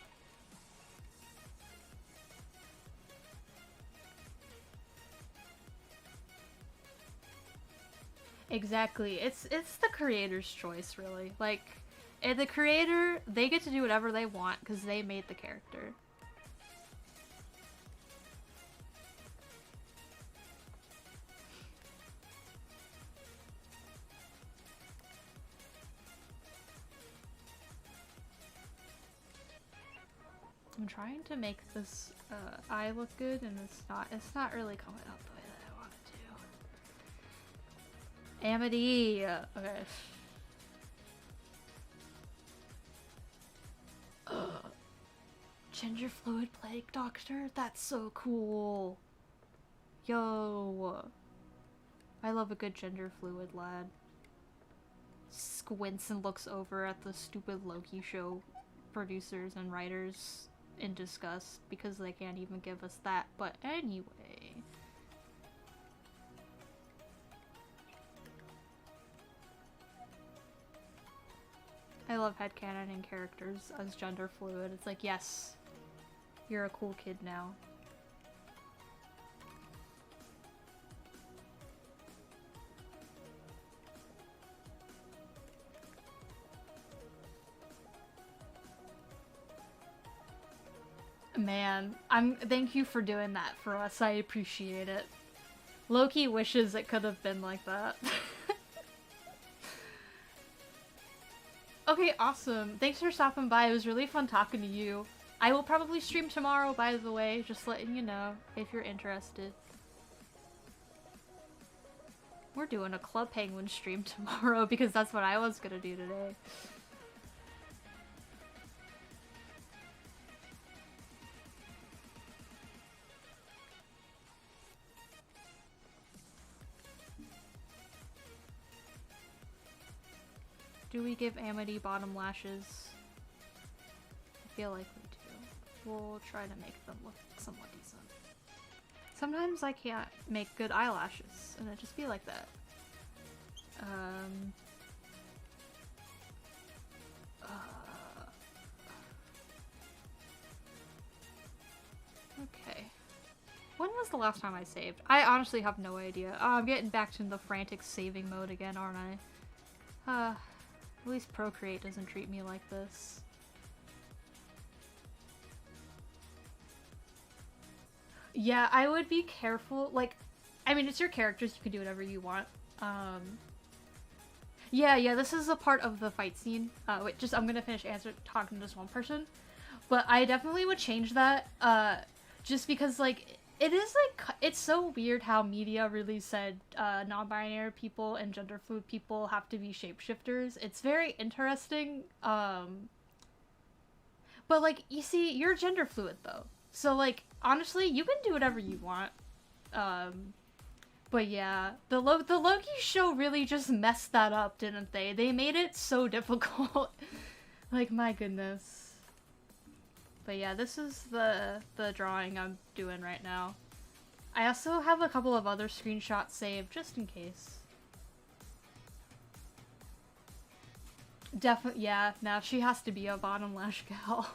Exactly. It's the creator's choice, really. Like, the creator, they get to do whatever they want because they made the character. I'm trying to make this eye look good, and it's not really coming out the way that I want it to. Amity! Okay. Ginger fluid plague doctor? That's so cool! Yo! I love a good gender fluid lad. Squints and looks over at the stupid Loki show producers and writers in disgust because they can't even give us that, but anyway. I love headcanoning characters as gender fluid. It's like, yes, you're a cool kid now. Man, thank you for doing that for us. I appreciate it. Loki wishes it could have been like that. Okay, awesome. Thanks for stopping by. It was really fun talking to you. I will probably stream tomorrow, by the way, just letting you know if you're interested. We're doing a Club Penguin stream tomorrow because that's what I was gonna do today. Do we give Amity bottom lashes? I feel like we do. We'll try to make them look somewhat decent. Sometimes I can't make good eyelashes, and it just be like that. Okay. When was the last time I saved? I honestly have no idea. Oh, I'm getting back to the frantic saving mode again, aren't I? At least Procreate doesn't treat me like this. Yeah, I would be careful. Like, I mean, it's your characters. You can do whatever you want. Yeah, this is a part of the fight scene. Wait, I'm gonna finish talking to this one person. But I definitely would change that, just because, like, it is, like, it's so weird how media really said, non-binary people and gender-fluid people have to be shapeshifters. It's very interesting, but, like, you see, you're gender-fluid, though. So, like, honestly, you can do whatever you want. But yeah, the Loki show really just messed that up, didn't they? They made it so difficult. Like, my goodness. But yeah, this is the drawing I'm doing right now. I also have a couple of other screenshots saved, just in case. Definitely, yeah, now she has to be a bottom lash gal.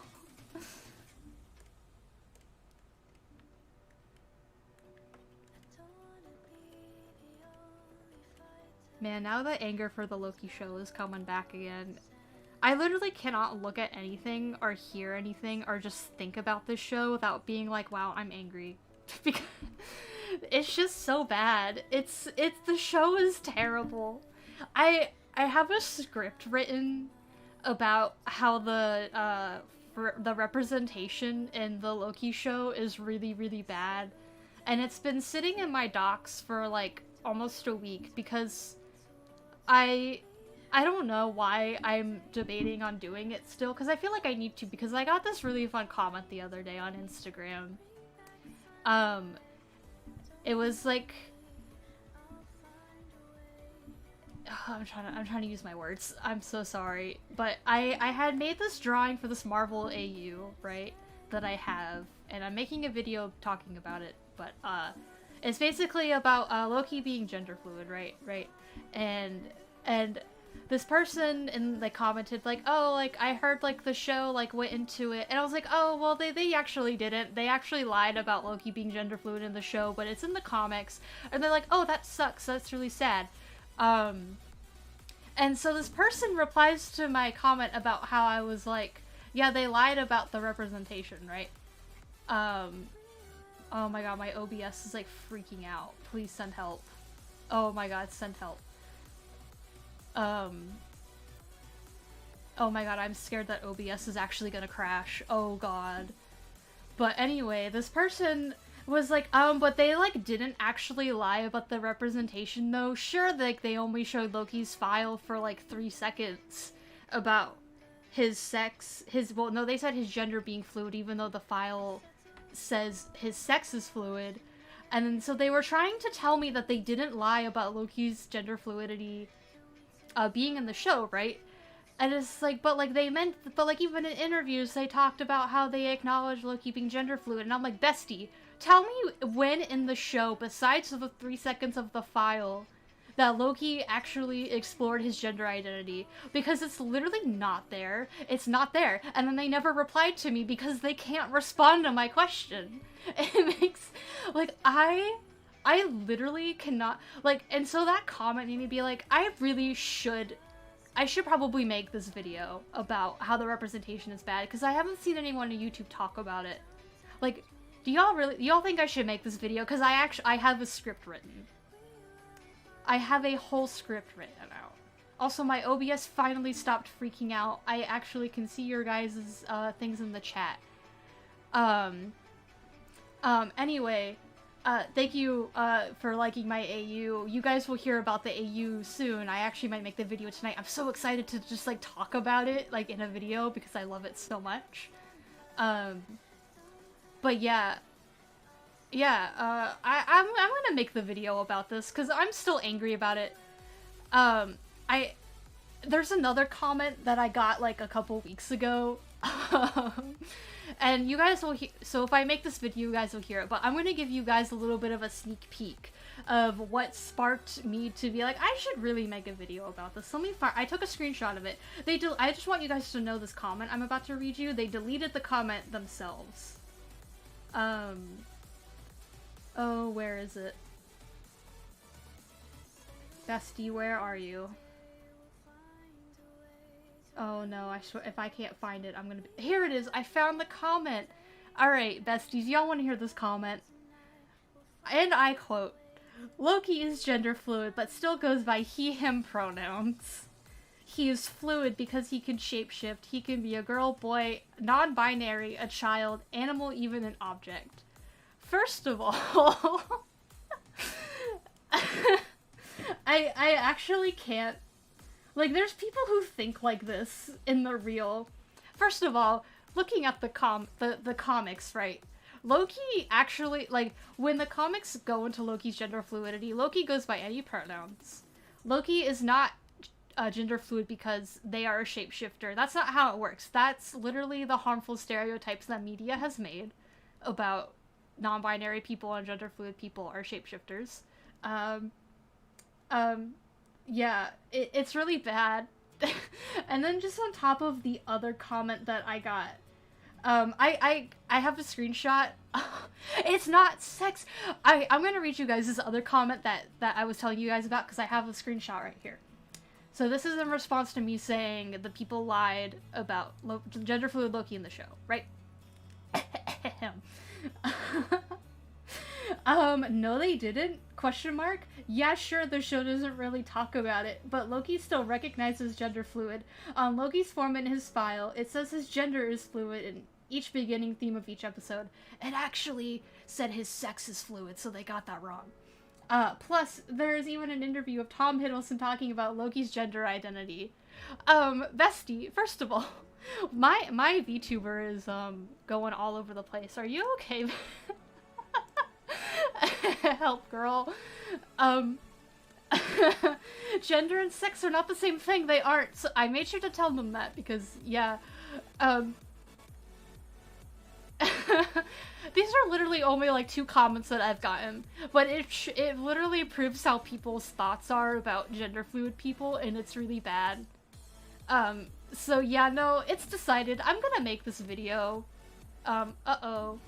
Man, now the anger for the Loki show is coming back again. I literally cannot look at anything or hear anything or just think about this show without being like, wow, I'm angry. Because it's just so bad. The show is terrible. I have a script written about how the representation in the Loki show is really, really bad. And it's been sitting in my docs for like almost a week because I don't know why I'm debating on doing it still, because I feel like I need to, because I got this really fun comment the other day on Instagram. It was like, I'm trying to use my words. I'm so sorry, but I had made this drawing for this Marvel AU, right, that I have, and I'm making a video talking about it, but it's basically about Loki being gender fluid, right, and this person commented like, oh, like I heard like the show like went into it, and I was like, oh well, they actually didn't. They actually lied about Loki being gender fluid in the show, but it's in the comics. And they're like, oh, that sucks. That's really sad. And so this person replies to my comment about how I was like, yeah, they lied about the representation, right? Oh my god, my OBS is like freaking out. Please send help. Oh my god, send help. Oh my god, I'm scared that OBS is actually gonna crash. Oh god. But anyway, this person was like, but they like didn't actually lie about the representation though. Sure, like they only showed Loki's file for like 3 seconds about his sex, well, no, they said his gender being fluid, even though the file says his sex is fluid. And then so they were trying to tell me that they didn't lie about Loki's gender fluidity being in the show, right? And it's like, but like even in interviews they talked about how they acknowledged Loki being gender fluid, and I'm like, bestie, tell me when in the show, besides the 3 seconds of the file, that Loki actually explored his gender identity, because it's literally not there. It's not there. And then they never replied to me because they can't respond to my question. It makes, like, I literally cannot, like, and so that comment made me be like, I should probably make this video about how the representation is bad, because I haven't seen anyone on YouTube talk about it. Like, do y'all think I should make this video? Because I have a script written. I have a whole script written out. Also, my OBS finally stopped freaking out. I actually can see your guys' things in the chat. Anyway, thank you for liking my AU. You guys will hear about the AU soon. I actually might make the video tonight. I'm so excited to just like talk about it like in a video because I love it so much. But yeah. I'm gonna make the video about this because I'm still angry about it. there's another comment that I got like a couple weeks ago. And you guys will so if I make this video, you guys will hear it, but I'm gonna give you guys a little bit of a sneak peek of what sparked me to be like, I should really make a video about this. Let me I took a screenshot of it. I just want you guys to know this comment I'm about to read you. They deleted the comment themselves. Oh, where is it? Bestie, where are you? Oh no, I swear, if I can't find it, I'm gonna be— Here it is! I found the comment! Alright, besties, y'all wanna hear this comment? And I quote, Loki is gender fluid, but still goes by he, him pronouns. He is fluid because he can shapeshift. He can be a girl, boy, non-binary, a child, animal, even an object. First of all, I actually can't. Like, there's people who think like this in the real. First of all, looking at the comics, right? Loki actually, like, when the comics go into Loki's gender fluidity, Loki goes by any pronouns. Loki is not gender fluid because they are a shapeshifter. That's not how it works. That's literally the harmful stereotypes that media has made about non-binary people and gender fluid people are shapeshifters. Yeah, it's really bad. And then just on top of the other comment that I got, I have a screenshot. It's not sex. I'm gonna read you guys this other comment that I was telling you guys about because I have a screenshot right here. So this is in response to me saying the people lied about gender fluid Loki in the show, right? No they didn't? Question mark? Yeah, sure, the show doesn't really talk about it, but Loki still recognizes gender fluid. On Loki's form in his file, it says his gender is fluid in each beginning theme of each episode. It actually said his sex is fluid, so they got that wrong. Plus, there's even an interview of Tom Hiddleston talking about Loki's gender identity. Bestie, first of all, my VTuber is, going all over the place. Are you okay? Help, girl. Gender and sex are not the same thing. They aren't. So I made sure to tell them that because, yeah. These are literally only like 2 comments that I've gotten, but it literally proves how people's thoughts are about gender fluid people, and it's really bad. So yeah, no, it's decided. I'm gonna make this video. Uh-oh.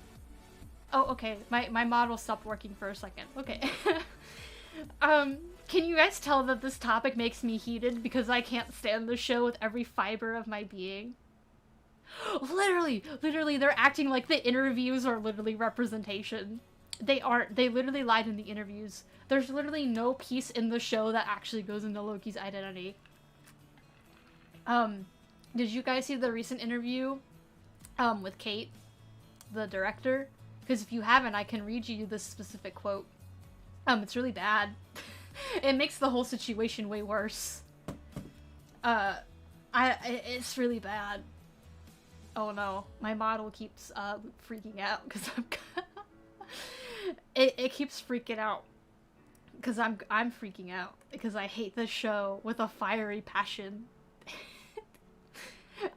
Oh, okay. My model stopped working for a second. Okay. Can you guys tell that this topic makes me heated because I can't stand the show with every fiber of my being? Literally, they're acting like the interviews are literally representation. They aren't. They literally lied in the interviews. There's literally no piece in the show that actually goes into Loki's identity. Did you guys see the recent interview, with Kate, the director? Because if you haven't, I can read you this specific quote. It's really bad. It makes the whole situation way worse. It's really bad. Oh no, my model keeps, freaking out, because it keeps freaking out. Because I'm freaking out. Because I hate this show with a fiery passion.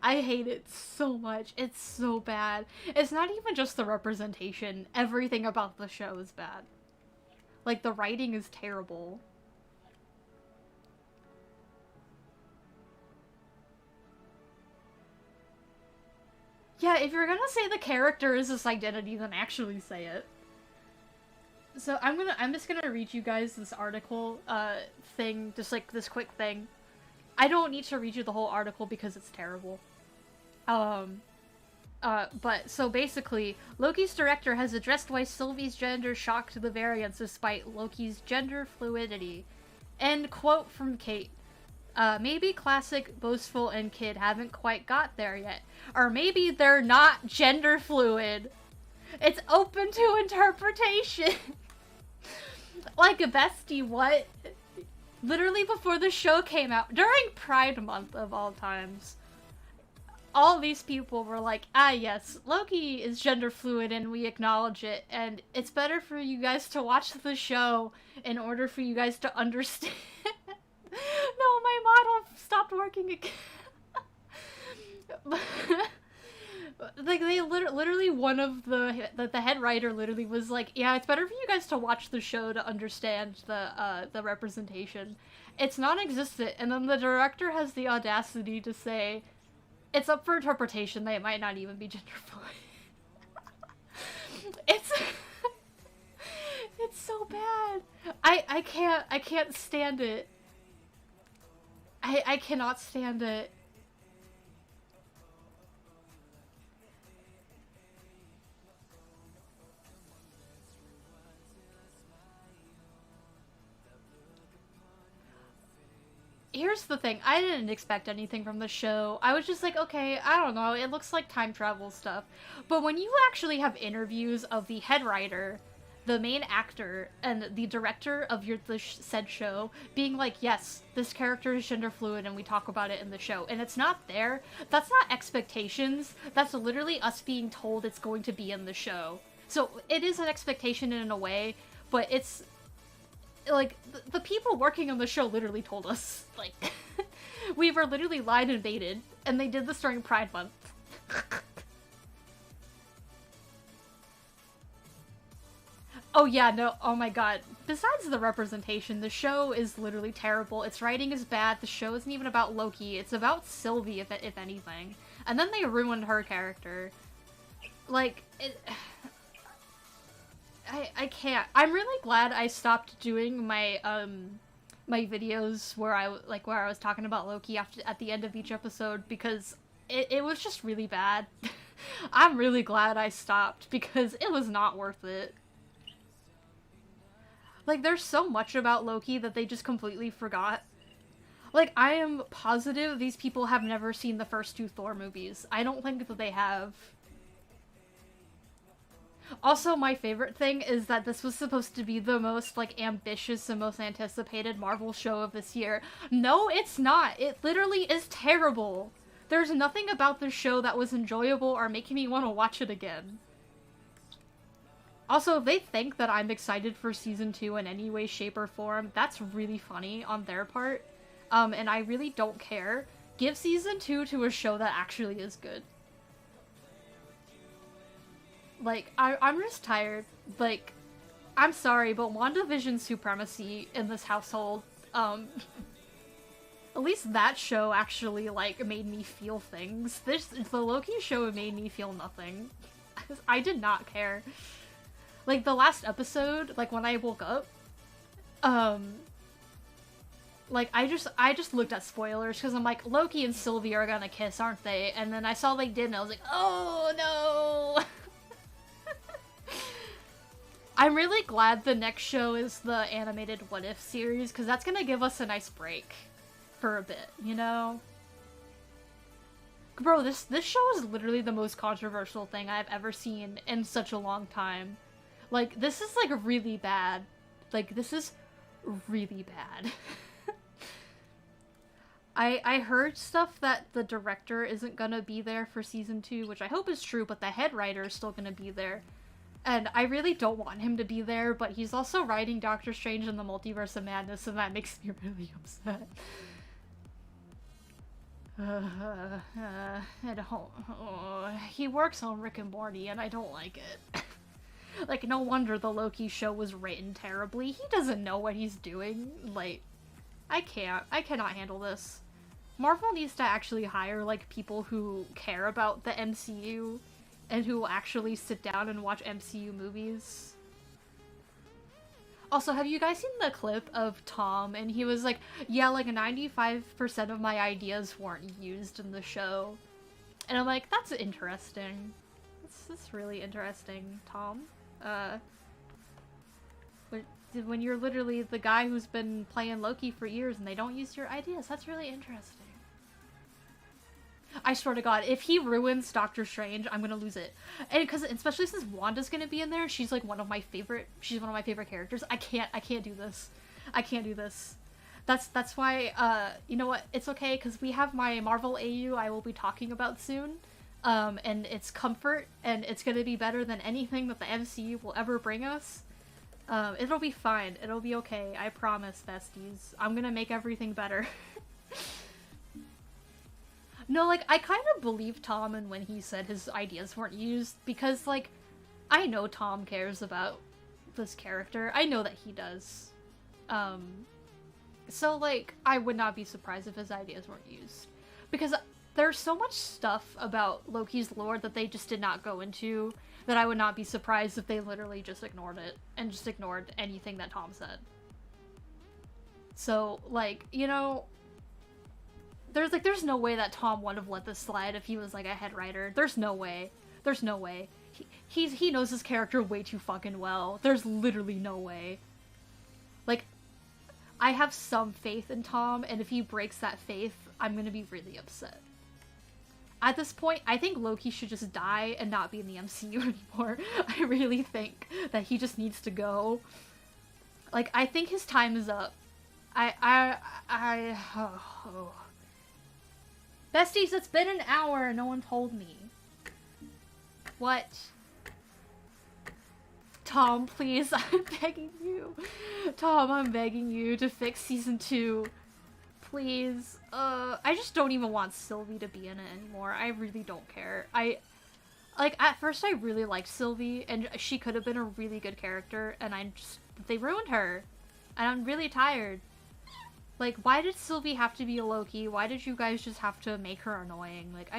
I hate it so much. It's so bad. It's not even just the representation. Everything about the show is bad. Like, the writing is terrible. Yeah, if you're gonna say the character is this identity, then actually say it. So I'm just gonna read you guys this article, thing, just like this quick thing. I don't need to read you the whole article because it's terrible. But, so basically, Loki's director has addressed why Sylvie's gender shocked the variants despite Loki's gender fluidity. End quote from Kate. Maybe classic, boastful, and kid haven't quite got there yet. Or maybe they're not gender fluid. It's open to interpretation. Like a bestie, what? Literally before the show came out, during Pride Month of all times, all these people were like, ah yes, Loki is gender fluid and we acknowledge it, and it's better for you guys to watch the show in order for you guys to understand. No, my model stopped working. working again. Like, they literally one of the head writer literally was like, yeah, it's better for you guys to watch the show to understand the representation. It's non-existent. And then the director has the audacity to say it's up for interpretation, they might not even be gender fluid. It's it's so bad. I can't stand it. I cannot stand it. Here's the thing, I didn't expect anything from the show. I was just like, okay, I don't know, it looks like time travel stuff. But when you actually have interviews of the head writer, the main actor, and the director of said show being like, yes, this character is gender fluid and we talk about it in the show, and it's not there, that's not expectations, that's literally us being told it's going to be in the show. So it is an expectation in a way, but it's like, the people working on the show literally told us, like, we were literally lied and baited, and they did this during Pride Month. Oh yeah, no, oh my god. Besides the representation, the show is literally terrible. Its writing is bad, the show isn't even about Loki, it's about Sylvie, if anything. And then they ruined her character. Like, I can't. I'm really glad I stopped doing my my videos where I was talking about Loki at the end of each episode, because it was just really bad. I'm really glad I stopped because it was not worth it. Like, there's so much about Loki that they just completely forgot. Like, I am positive these people have never seen the first 2 Thor movies. I don't think that they have. Also, my favorite thing is that this was supposed to be the most, like, ambitious and most anticipated Marvel show of this year. No, it's not. It literally is terrible. There's nothing about this show that was enjoyable or making me want to watch it again. Also, if they think that I'm excited for Season 2 in any way, shape, or form, that's really funny on their part. And I really don't care. Give Season 2 to a show that actually is good. Like, I'm just tired. Like, I'm sorry, but WandaVision's supremacy in this household, at least that show actually, like, made me feel things. The Loki show made me feel nothing. I did not care. Like, the last episode, like, when I woke up, like, I just looked at spoilers, because I'm like, Loki and Sylvie are gonna kiss, aren't they? And then I saw they did, and I was like, oh no! I'm really glad the next show is the animated What If series, because that's gonna give us a nice break for a bit, you know? Bro, this show is literally the most controversial thing I've ever seen in such a long time. Like, this is, like, really bad. Like, this is really bad. I heard stuff that the director isn't gonna be there for Season 2, which I hope is true, but the head writer is still gonna be there. And I really don't want him to be there, but he's also writing Doctor Strange in the Multiverse of Madness, and that makes me really upset. He works on Rick and Morty, and I don't like it. Like, no wonder the Loki show was written terribly. He doesn't know what he's doing. Like, I cannot handle this. Marvel needs to actually hire, like, people who care about the MCU and who will actually sit down and watch MCU movies. Also, have you guys seen the clip of Tom? And he was like, yeah, like 95% of my ideas weren't used in the show. And I'm like, that's interesting. That's really interesting, Tom. When you're literally the guy who's been playing Loki for years and they don't use your ideas, that's really interesting. I swear to God, if he ruins Doctor Strange, I'm gonna lose it. And because, especially since Wanda's gonna be in there, she's like one of my favorite characters. I can't do this. I can't do this. That's why, you know what, it's okay, because we have my Marvel AU I will be talking about soon. And it's comfort, and it's gonna be better than anything that the MCU will ever bring us. It'll be fine. It'll be okay. I promise, besties. I'm gonna make everything better. No, like, I kind of believe Tom and when he said his ideas weren't used, because, like, I know Tom cares about this character. I know that he does. So, like, I would not be surprised if his ideas weren't used. Because there's so much stuff about Loki's lore that they just did not go into that I would not be surprised if they literally just ignored it and just ignored anything that Tom said. So, like, you know, there's no way that Tom would have let this slide if he was, like, a head writer. There's no way. There's no way. He knows his character way too fucking well. There's literally no way. Like, I have some faith in Tom, and if he breaks that faith, I'm gonna be really upset. At this point, I think Loki should just die and not be in the MCU anymore. I really think that he just needs to go. Like, I think his time is up. Oh. Besties, it's been an hour and no one told me. What? Tom, please, I'm begging you. Tom, I'm begging you to fix season 2. Please. I just don't even want Sylvie to be in it anymore. I really don't care. Like, at first I really liked Sylvie, and she could have been a really good character, and they ruined her. And I'm really tired. Like, why did Sylvie have to be a Loki? Why did you guys just have to make her annoying? Like,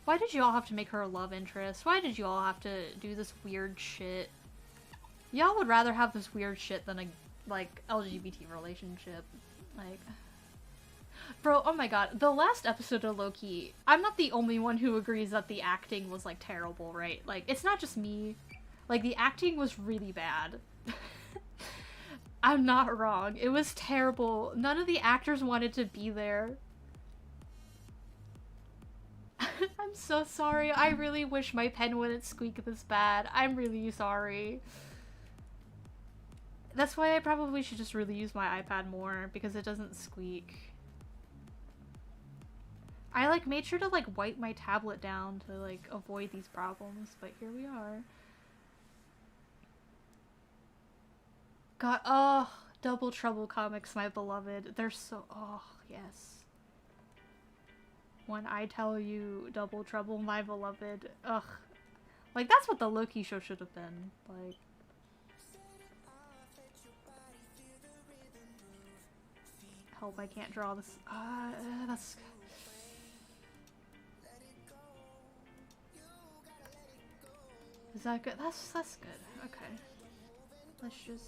why did you all have to make her a love interest? Why did you all have to do this weird shit? Y'all would rather have this weird shit than a, like, LGBT relationship. Like... Bro, oh my god, the last episode of Loki, I'm not the only one who agrees that the acting was, like, terrible, right? Like, it's not just me. Like, the acting was really bad. I'm not wrong. It was terrible. None of the actors wanted to be there. I'm so sorry. I really wish my pen wouldn't squeak this bad. I'm really sorry. That's why I probably should just really use my iPad more, because it doesn't squeak. I, like, made sure to, like, wipe my tablet down to, like, avoid these problems, but here we are. God, oh, Double Trouble comics, my beloved. They're so, oh, yes. When I tell you Double Trouble, my beloved, ugh. Like, that's what the Loki show should have been, like. Hope I can't draw this, that's... Is that good? That's good, okay. Let's just...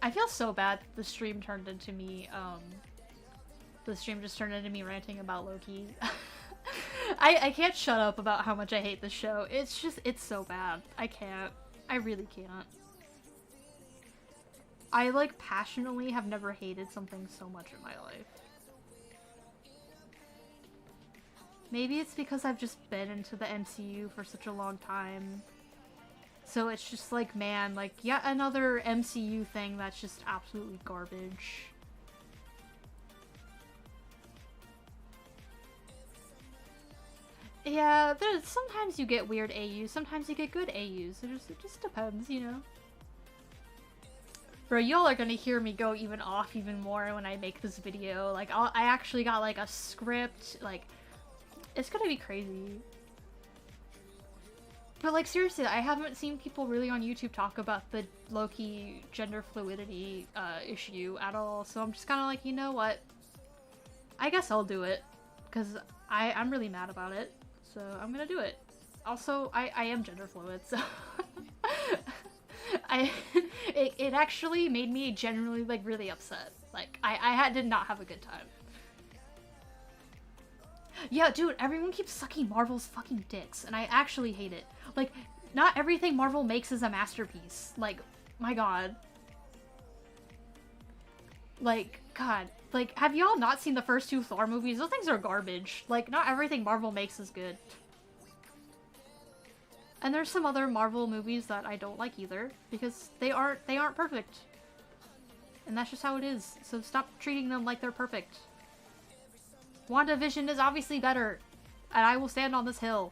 I feel so bad the stream turned into me, the stream just turned into me ranting about Loki. I can't shut up about how much I hate this show. It's just, it's so bad. I can't. I really can't. I, like, passionately have never hated something so much in my life. Maybe it's because I've just been into the MCU for such a long time. So it's just like, man, like, yet another MCU thing that's just absolutely garbage. Yeah, sometimes you get weird AUs, sometimes you get good AUs. It just depends, you know? Bro, y'all are gonna hear me go even off even more when I make this video. Like, I actually got, like, a script, like, it's gonna be crazy. But, like, seriously, I haven't seen people really on YouTube talk about the Loki gender fluidity issue at all, so I'm just kind of like, you know what? I guess I'll do it, because I'm really mad about it, so I'm gonna do it. Also, I am gender fluid, so... it actually made me genuinely, like, really upset. Like, I did not have a good time. Yeah, dude, everyone keeps sucking Marvel's fucking dicks, and I actually hate it. Like, not everything Marvel makes is a masterpiece. Like, my god. Like, god. Like, have y'all not seen the first 2 Thor movies? Those things are garbage. Like, not everything Marvel makes is good. And there's some other Marvel movies that I don't like either, because they aren't perfect. And that's just how it is. So stop treating them like they're perfect. WandaVision is obviously better, and I will stand on this hill.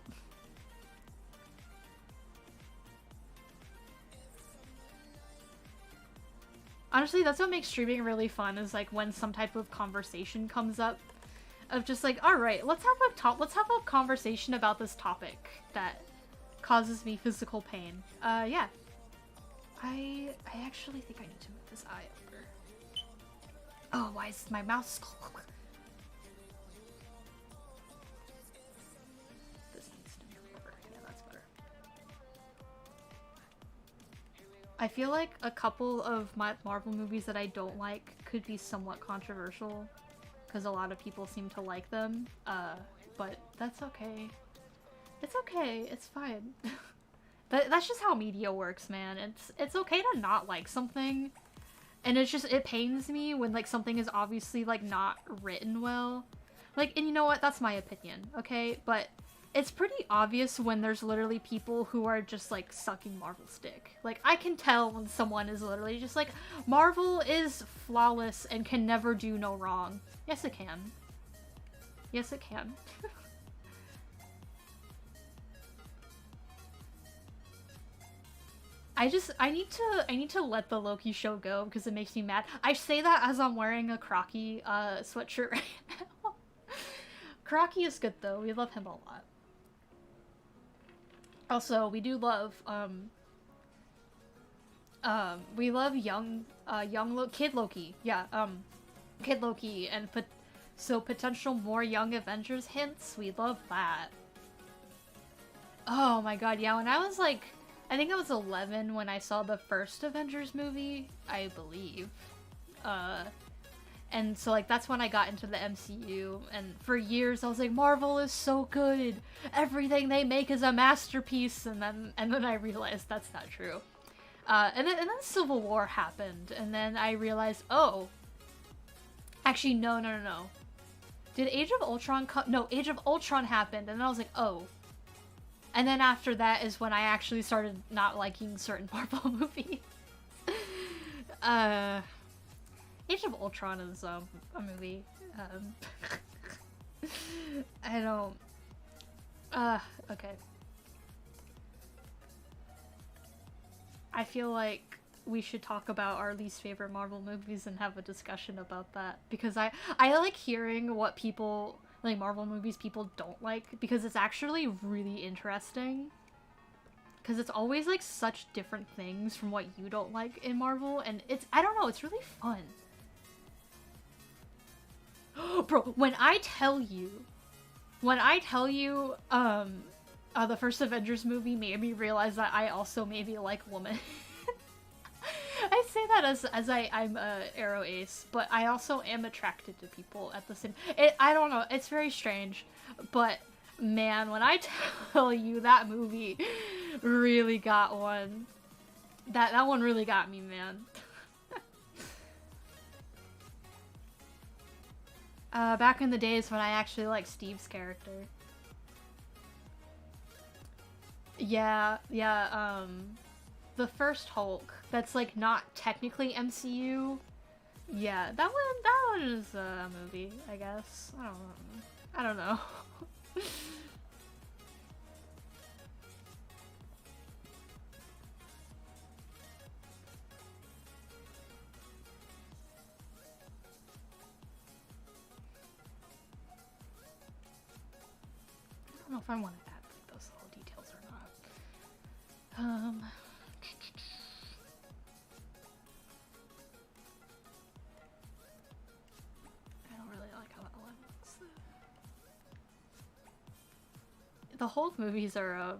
Honestly, that's what makes streaming really fun, is like when some type of conversation comes up of just like, all right, let's have a conversation about this topic that causes me physical pain. Yeah. I actually think I need to move this eye over. Oh, why is my mouse? This needs to move over. Yeah, that's better. I feel like a couple of my Marvel movies that I don't like could be somewhat controversial, because a lot of people seem to like them. But that's okay. It's okay. It's fine. That's just how media works, man. It's okay to not like something, and it pains me when like something is obviously like not written well. Like, and you know what? That's my opinion, okay? But it's pretty obvious when there's literally people who are just like sucking Marvel's dick. Like, I can tell when someone is literally just like, Marvel is flawless and can never do no wrong. Yes, it can. Yes, it can. I need to let the Loki show go because it makes me mad. I say that as I'm wearing a Crocky sweatshirt right now. Crocky is good though. We love him a lot. Also, we do love we love Kid Loki. Yeah, Kid Loki and so potential more Young Avengers hints. We love that. Oh my god, yeah, when I was like, I think I was 11 when I saw the first Avengers movie, I believe. And so like that's when I got into the MCU, and for years I was like, Marvel is so good. Everything they make is a masterpiece, and then I realized that's not true. And then Civil War happened, and then I realized, oh, actually no. Did Age of Ultron no, Age of Ultron happened, and then I was like, oh. And then after that is when I actually started not liking certain Marvel movies. Age of Ultron is a movie. I don't... okay. I feel like we should talk about our least favorite Marvel movies and have a discussion about that. Because I like hearing what people... like Marvel movies people don't like, because it's actually really interesting, because it's always like such different things from what you don't like in Marvel, and it's, I don't know, it's really fun. Bro, when I tell you the first Avengers movie made me realize that I also maybe like women. I say that as I'm a Arrow Ace, but I also am attracted to people at the same... I don't know, it's very strange, but man, when I tell you that movie really got one, that one really got me, man. Back in the days when I actually liked Steve's character. Yeah, the first Hulk that's like not technically MCU. Yeah, that one is a movie, I guess. I don't know. I don't know if I want to add like, those little details or not. I don't really like how that looks. The Hulk movies are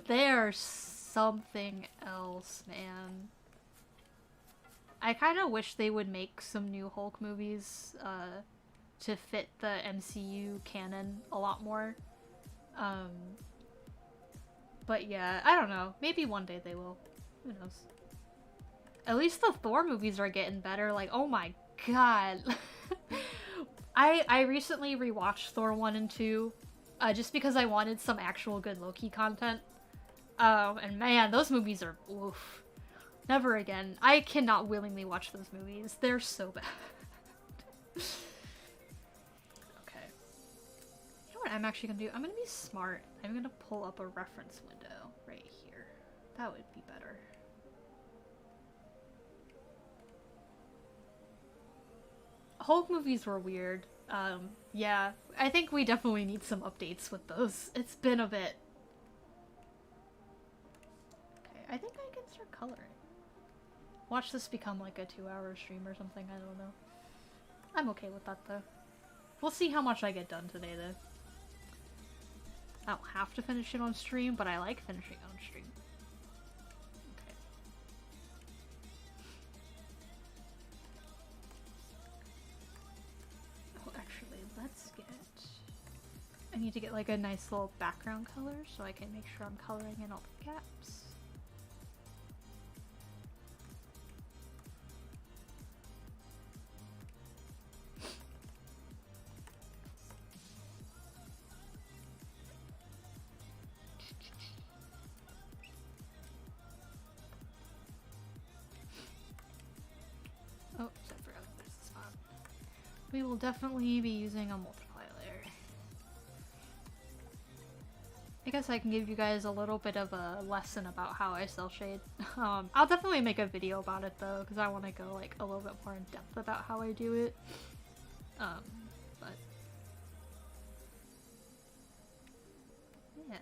they are something else, man. I kind of wish they would make some new Hulk movies to fit the MCU canon a lot more. But yeah, I don't know. Maybe one day they will. Who knows? At least the Thor movies are getting better. Like, oh my god. I recently rewatched Thor 1 and 2 just because I wanted some actual good Loki content. And man, those movies are oof. Never again. I cannot willingly watch those movies. They're so bad. Okay. You know what I'm actually gonna do? I'm gonna be smart. I'm gonna pull up a reference window right here. That would be better. Hulk movies were weird. Yeah, I think we definitely need some updates with those. It's been a bit. Okay, I think I can start coloring. Watch this become like a 2-hour stream or something, I don't know. I'm okay with that though. We'll see how much I get done today though. I don't have to finish it on stream, but I like finishing on stream. Okay. Oh, actually, let's get... I need to get like a nice little background color so I can make sure I'm coloring in all the gaps. Oh, I forgot there's a spot. We will definitely be using a multiply layer. I guess I can give you guys a little bit of a lesson about how I cell shade. I'll definitely make a video about it though, because I want to go like a little bit more in depth about how I do it. But yeah.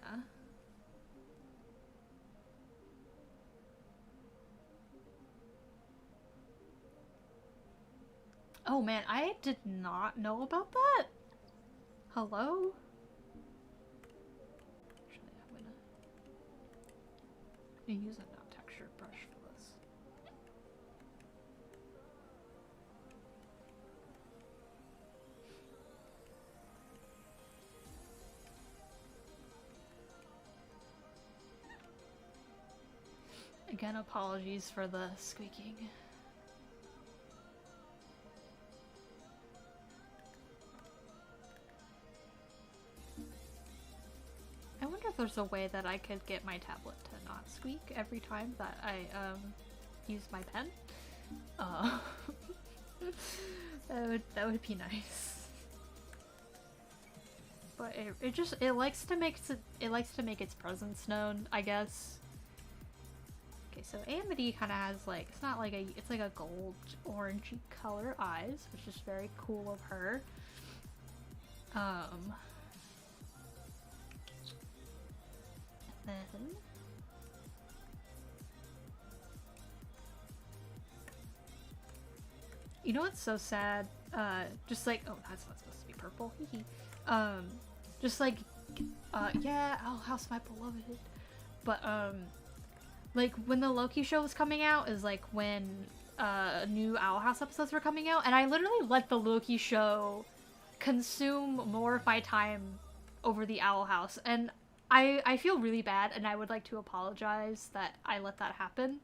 Oh man, I did not know about that. Hello? Actually, I'm gonna use a no texture brush for this. Again, apologies for the squeaking. I wonder if there's a way that I could get my tablet to not squeak every time that I use my pen. That would be nice. But it likes to make its presence known, I guess. Okay, so Amity kind of has like, it's not like it's like a gold orangey color eyes, which is very cool of her. Then you know what's so sad? Just like, oh, that's not supposed to be purple. Just like, yeah, Owl House, my beloved. But like when the Loki show was coming out is like when new Owl House episodes were coming out, and I literally let the Loki show consume more of my time over the Owl House, and I feel really bad, and I would like to apologize that I let that happen,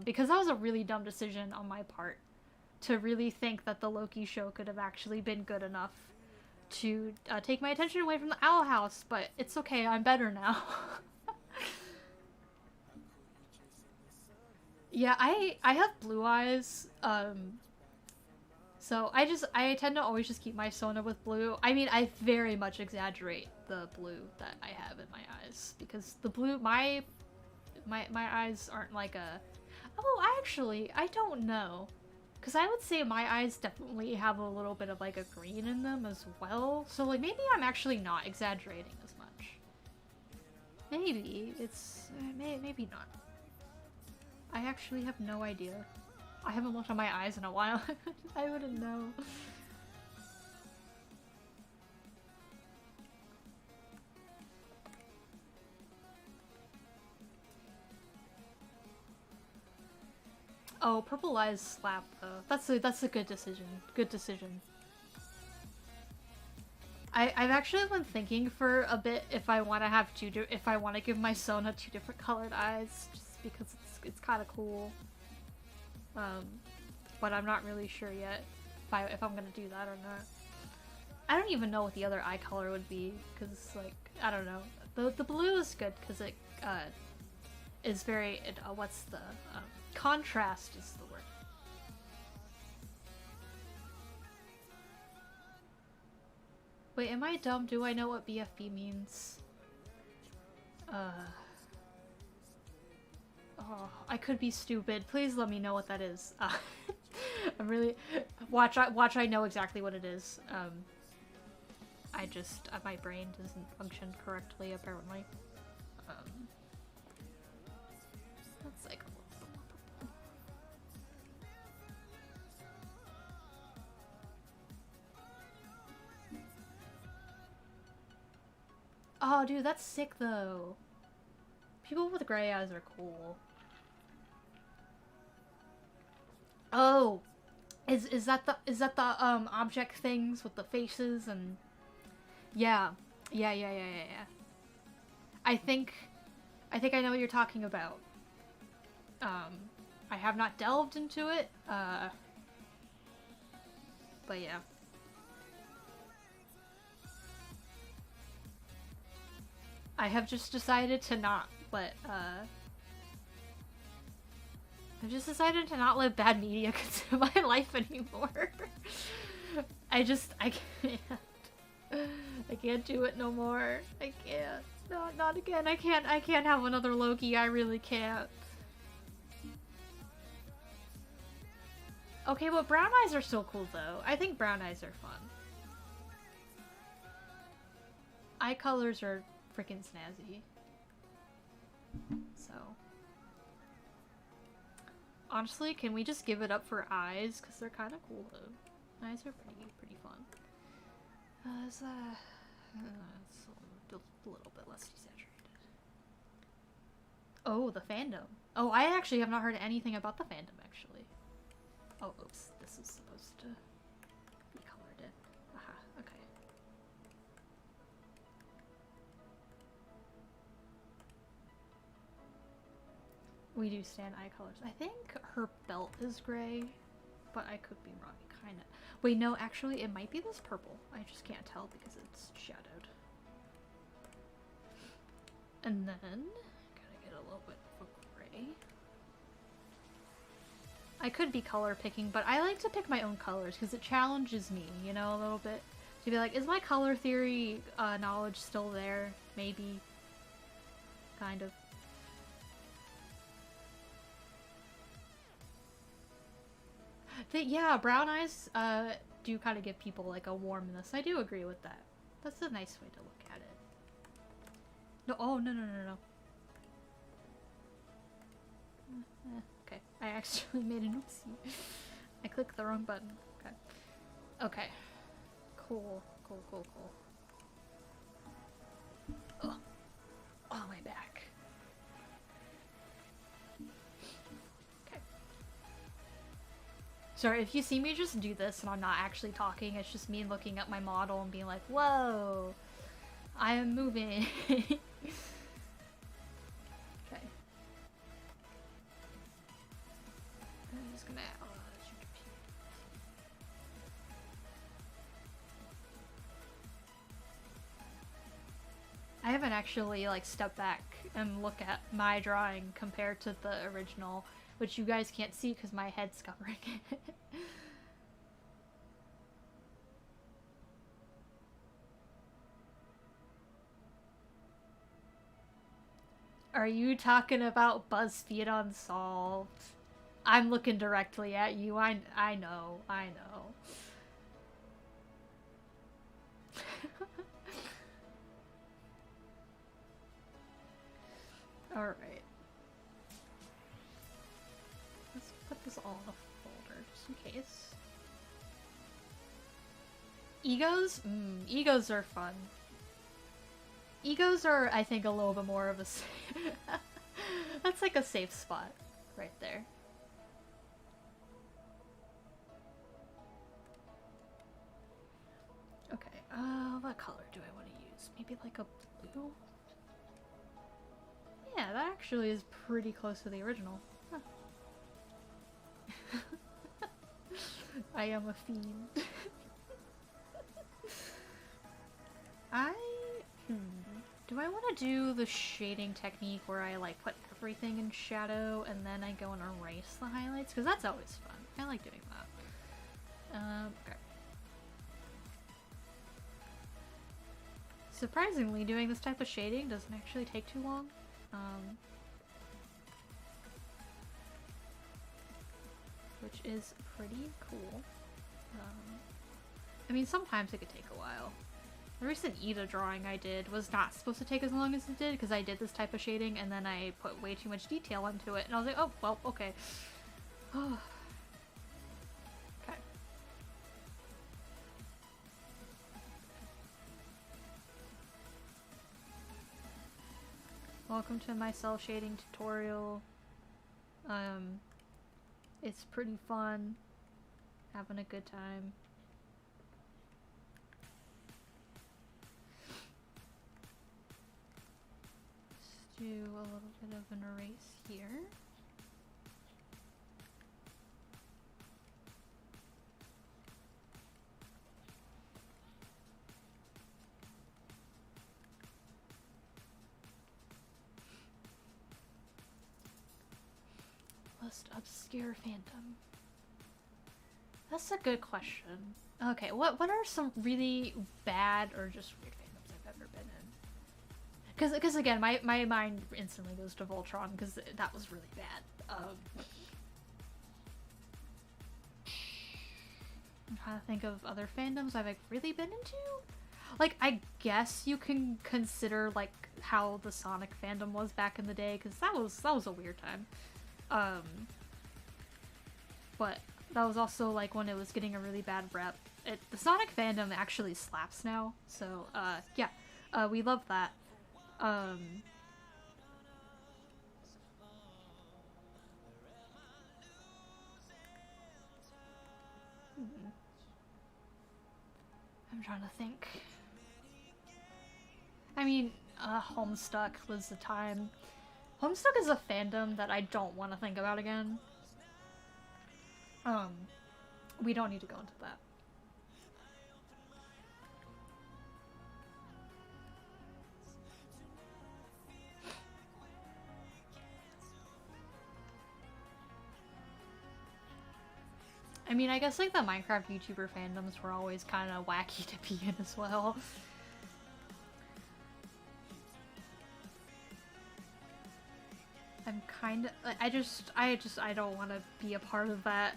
because that was a really dumb decision on my part to really think that the Loki show could have actually been good enough to take my attention away from the Owl House, but it's okay, I'm better now. Yeah, I have blue eyes, so I tend to always just keep my Sona with blue. I mean, I very much exaggerate the blue that I have in my eyes, because the blue, my eyes aren't like a... Oh, actually, I don't know. Because I would say my eyes definitely have a little bit of like a green in them as well. So like maybe I'm actually not exaggerating as much. Maybe it's... maybe not. I actually have no idea. I haven't looked at my eyes in a while. I wouldn't know. Oh, purple eyes slap though. That's a good decision. Good decision. I've actually been thinking for a bit if I want to have if I want to give my Sona 2 different colored eyes, just because it's kind of cool. But I'm not really sure yet if I'm gonna do that or not. I don't even know what the other eye color would be, because like I don't know. The blue is good because it is very what's the contrast is the word. Wait, am I dumb? Do I know what BFB means? Oh, I could be stupid. Please let me know what that is. I'm really watch. I know exactly what it is. I just my brain doesn't function correctly apparently. That's like. Oh, dude, that's sick though. People with gray eyes are cool. Oh, is that the object things with the faces and yeah. I think I know what you're talking about. I have not delved into it. But yeah. I have just decided to not let I've just decided to not let bad media consume my life anymore. I can't. I can't do it no more. I can't. No, not again. I can't have another Loki. I really can't. Okay, but brown eyes are still cool though. I think brown eyes are fun. Eye colors are freaking snazzy. So. Honestly, can we just give it up for eyes? Because they're kind of cool though. Eyes are pretty fun. It's a little bit less desaturated. Oh, the fandom. Oh, I actually have not heard anything about the fandom, actually. Oh, oops. This is supposed to be colored in. Aha, okay. We do stand eye colors. I think her belt is gray, but I could be wrong. Kind of. Wait, no, actually, it might be this purple. I just can't tell because it's shadowed. And then, gotta get a little bit of gray. I could be color picking, but I like to pick my own colors because it challenges me, you know, a little bit. To be like, is my color theory knowledge still there? Maybe. Kind of. Yeah, brown eyes do kind of give people like a warmness. I do agree with that. That's a nice way to look at it. No, oh, no. Okay, I actually made an oopsie. I clicked the wrong button. Okay. Okay. Cool. Ugh. Oh, my back. Okay. Sorry, if you see me just do this and I'm not actually talking, it's just me looking at my model and being like, whoa, I am moving. Okay. I'm just gonna... I haven't actually like stepped back and look at my drawing compared to the original, which you guys can't see because my head's covering it. Are you talking about BuzzFeed Unsolved? I'm looking directly at you. I know. Alright. Let's put this all in a folder, just in case. Egos? Egos are fun. Egos are, I think, a little bit more of a... That's like a safe spot right there. Okay, what color do I want to use? Maybe like a blue? Yeah, that actually is pretty close to the original. Huh. I am a fiend. Do I want to do the shading technique where I like put everything in shadow and then I go and erase the highlights? Because that's always fun. I like doing that. Okay. Surprisingly, doing this type of shading doesn't actually take too long. which is pretty cool. I mean, sometimes it could take a while. The recent Ida drawing I did was not supposed to take as long as it did because I did this type of shading and then I put way too much detail into it and I was like, oh, well, okay. Okay. Welcome to my cell shading tutorial. It's pretty fun. Having a good time. Do a little bit of an erase here. Most obscure fandom. That's a good question. Okay, what are some really bad or just weird fandoms I've ever been in? Because again, my mind instantly goes to Voltron because that was really bad. I'm trying to think of other fandoms I've like really been into. Like, I guess you can consider like how the Sonic fandom was back in the day because that was a weird time. But that was also like when it was getting a really bad rep. The Sonic fandom actually slaps now, so yeah, we love that. I'm trying to think. I mean, Homestuck was the time. Homestuck is a fandom that I don't want to think about again. We don't need to go into that. I mean, I guess like the Minecraft YouTuber fandoms were always kind of wacky to be in as well. I'm kind of I don't want to be a part of that.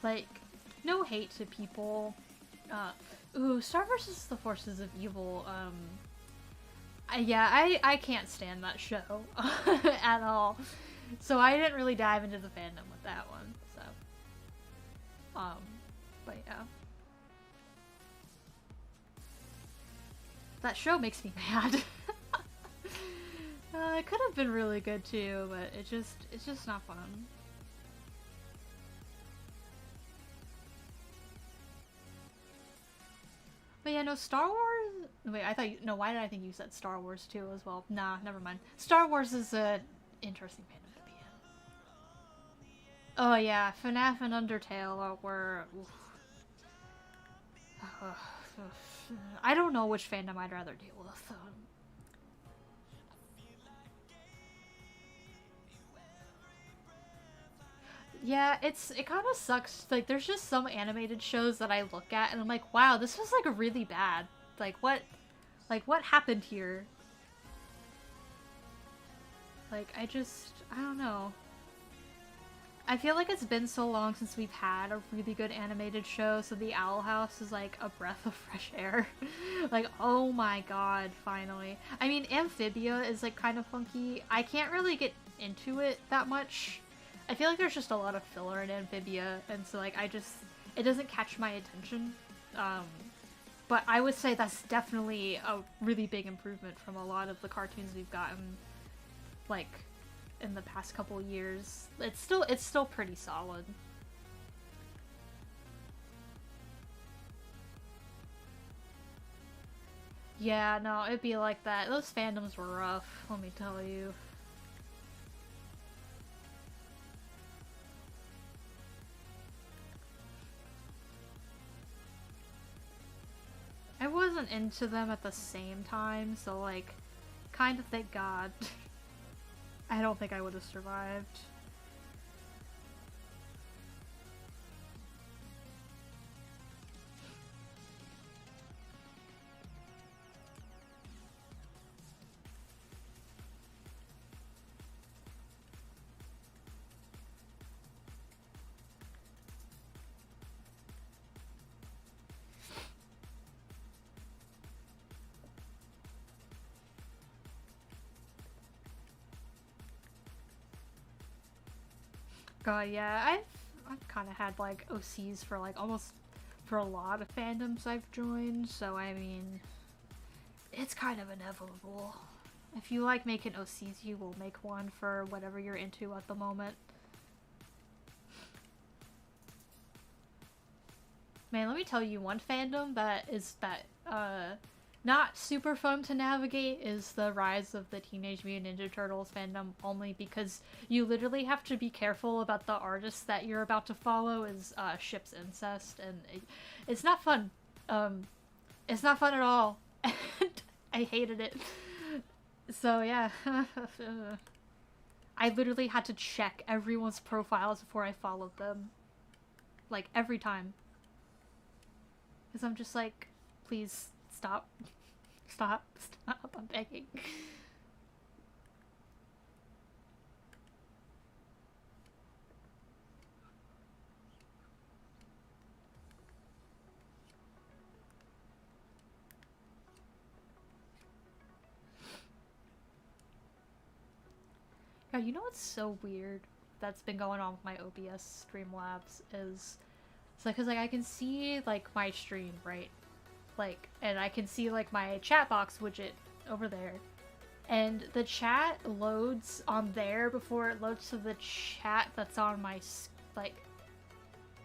Like, no hate to people. Ooh, Star vs. the Forces of Evil. I can't stand that show at all. So I didn't really dive into the fandom with that one. So, but yeah, that show makes me mad. It could have been really good too, but it's just not fun. But yeah, no, Star Wars... Wait, I thought you... No, why did I think you said Star Wars too as well? Nah, never mind. Star Wars is an interesting fandom to be in. Oh yeah, FNAF and Undertale were... I don't know which fandom I'd rather deal with. Yeah, it kind of sucks. Like, there's just some animated shows that I look at and I'm like, wow, this was like really bad. Like, what happened here? Like, I don't know. I feel like it's been so long since we've had a really good animated show, so the Owl House is like a breath of fresh air. Like, oh my god, finally. I mean, Amphibia is like kind of funky. I can't really get into it that much. I feel like there's just a lot of filler in Amphibia, and so like it doesn't catch my attention. But I would say that's definitely a really big improvement from a lot of the cartoons we've gotten, like, in the past couple years. It's still pretty solid. Yeah, no, it'd be like that. Those fandoms were rough, let me tell you. I wasn't into them at the same time, so like, kind of thank God. I don't think I would have survived. God, yeah, I've kind of had like OCs for like almost for a lot of fandoms I've joined, so I mean, it's kind of inevitable. If you like making OCs, you will make one for whatever you're into at the moment. Man, let me tell you one fandom that is not super fun to navigate is the rise of the Teenage Mutant Ninja Turtles fandom, only because you literally have to be careful about the artists that you're about to follow is ships incest, and it's not fun. It's not fun at all. I hated it. So yeah. I literally had to check everyone's profiles before I followed them. Like, every time. Because I'm just like, please, stop. Stop. Stop. I'm begging. Yeah, you know what's so weird that's been going on with my OBS Streamlabs is... It's like, cause like I can see like my stream, right? Like, and I can see like my chat box widget over there. And the chat loads on there before it loads to the chat that's on my, like,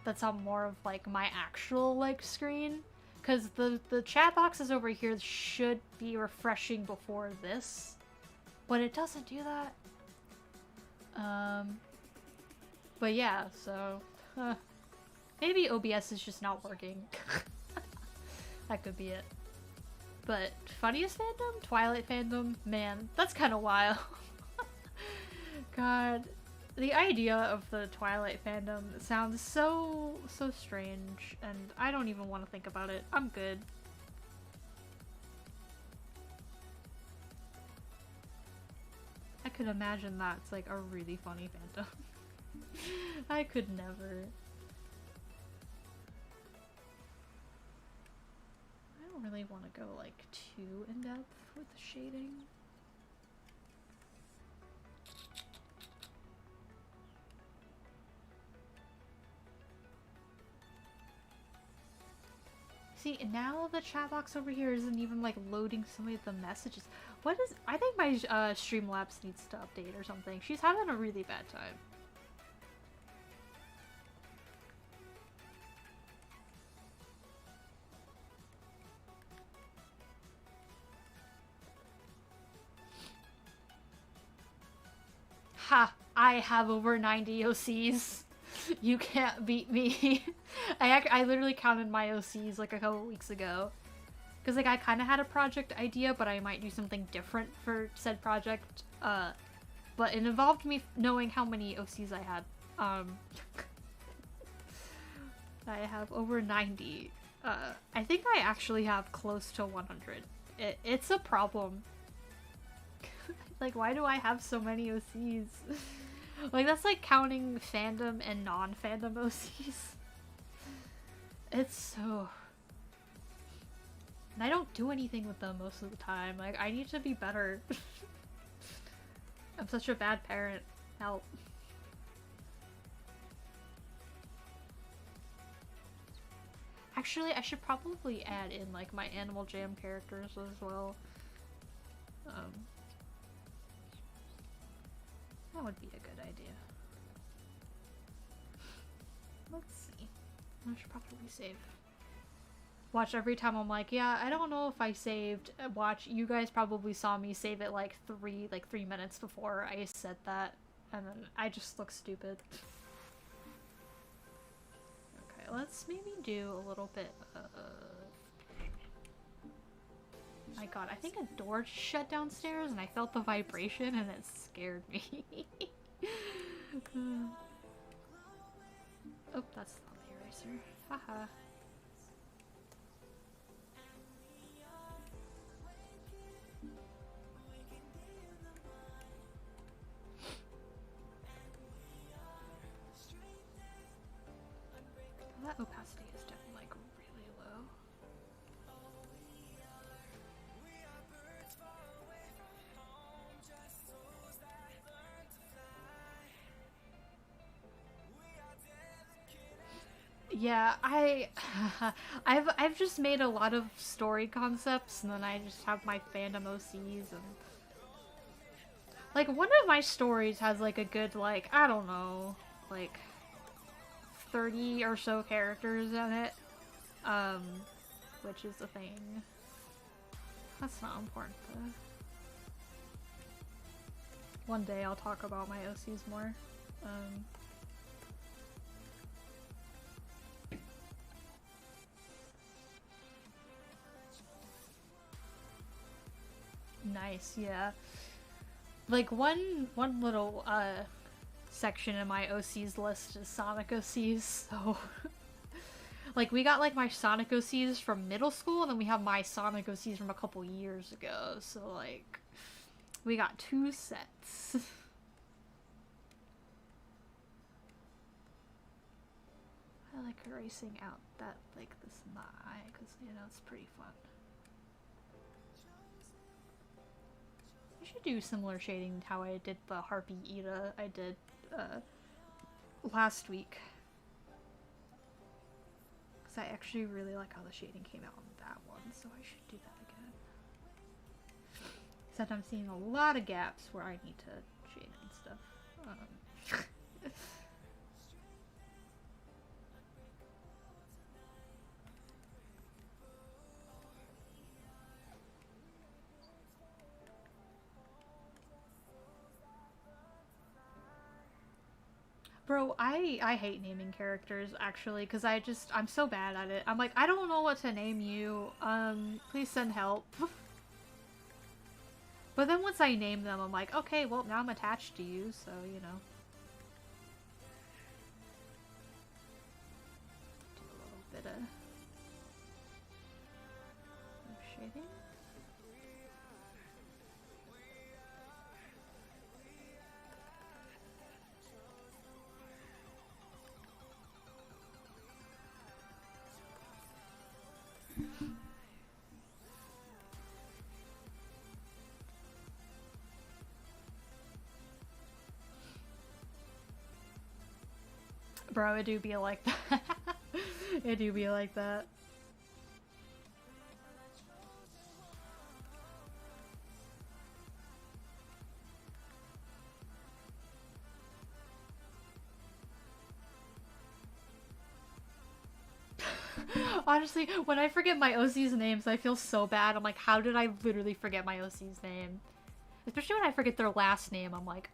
that's on more of like my actual like screen. Cause the chat boxes over here should be refreshing before this. But it doesn't do that. But yeah, so, maybe OBS is just not working. That could be it. But funniest fandom? Twilight fandom? Man, that's kind of wild. God, the idea of the Twilight fandom sounds so strange, and I don't even want to think about it. I'm good. I could imagine that's like a really funny fandom. I could never. I don't really want to go like too in depth with the shading. See, now the chat box over here isn't even like loading some of the messages. What is... I think my Streamlabs needs to update or something. She's having a really bad time. Ha! I have over 90 OCs. You can't beat me. I literally counted my OCs like a couple weeks ago. Because like I kind of had a project idea, but I might do something different for said project. But it involved me knowing how many OCs I had. I have over 90. I think I actually have close to 100. It's a problem. Like, why do I have so many OCs? Like, that's like counting fandom and non-fandom OCs. It's so... And I don't do anything with them most of the time. Like, I need to be better. I'm such a bad parent. Help. Actually, I should probably add in, like, my Animal Jam characters as well. That would be a good idea. Let's see. I should probably save. Watch every time I'm like, yeah, I don't know if I saved. Watch, you guys probably saw me save it like 3 minutes before I said that. And then I just look stupid. Okay, let's maybe do a little bit of... My god, I think a door shut downstairs and I felt the vibration and it scared me. Oh, that's not the eraser. Haha. That opacity is definitely like really low. Yeah, I've just made a lot of story concepts, and then I just have my fandom OCs, and like one of my stories has like a good like I don't know like 30 or so characters in it, um, which is a thing. That's not important though. One day I'll talk about my OCs more. Um, nice, yeah. Like one little section in my OCs list is Sonic OCs, so like we got like my Sonic OCs from middle school, and then we have my Sonic OCs from a couple years ago, so like we got two sets. I like erasing out that like this in the eye because you know it's pretty fun. I should do similar shading to how I did the Harpy Ida I did last week. Because I actually really like how the shading came out on that one, so I should do that again. Except I'm seeing a lot of gaps where I need to shade and stuff. Bro, I hate naming characters actually because I'm so bad at it. I'm like I don't know what to name you. Please send help. But then once I name them, I'm like, okay, well now I'm attached to you, so you know. Do a little bit of shading. Bro, it do be like that. It do be like that. Honestly, when I forget my OC's names, I feel so bad. I'm like, how did I literally forget my OC's name? Especially when I forget their last name, I'm like,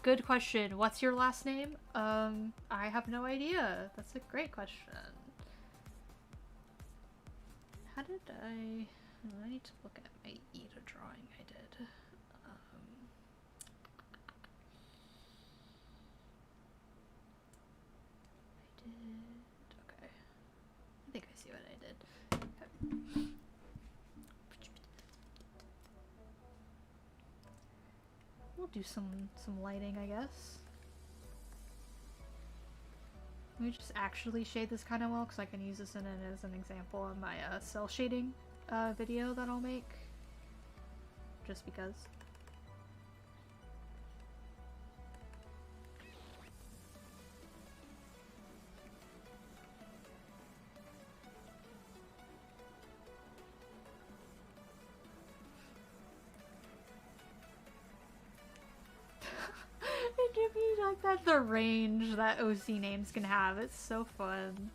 good question. What's your last name? I have no idea. That's a great question. How did I need to look at my Ida drawing I did. Okay. I think I see what I did. Okay. We'll do some lighting, I guess. Let me just actually shade this kind of well, because I can use this as an example in my cell shading video that I'll make. Just because. It give me like that the range that OC names can have. It's so fun.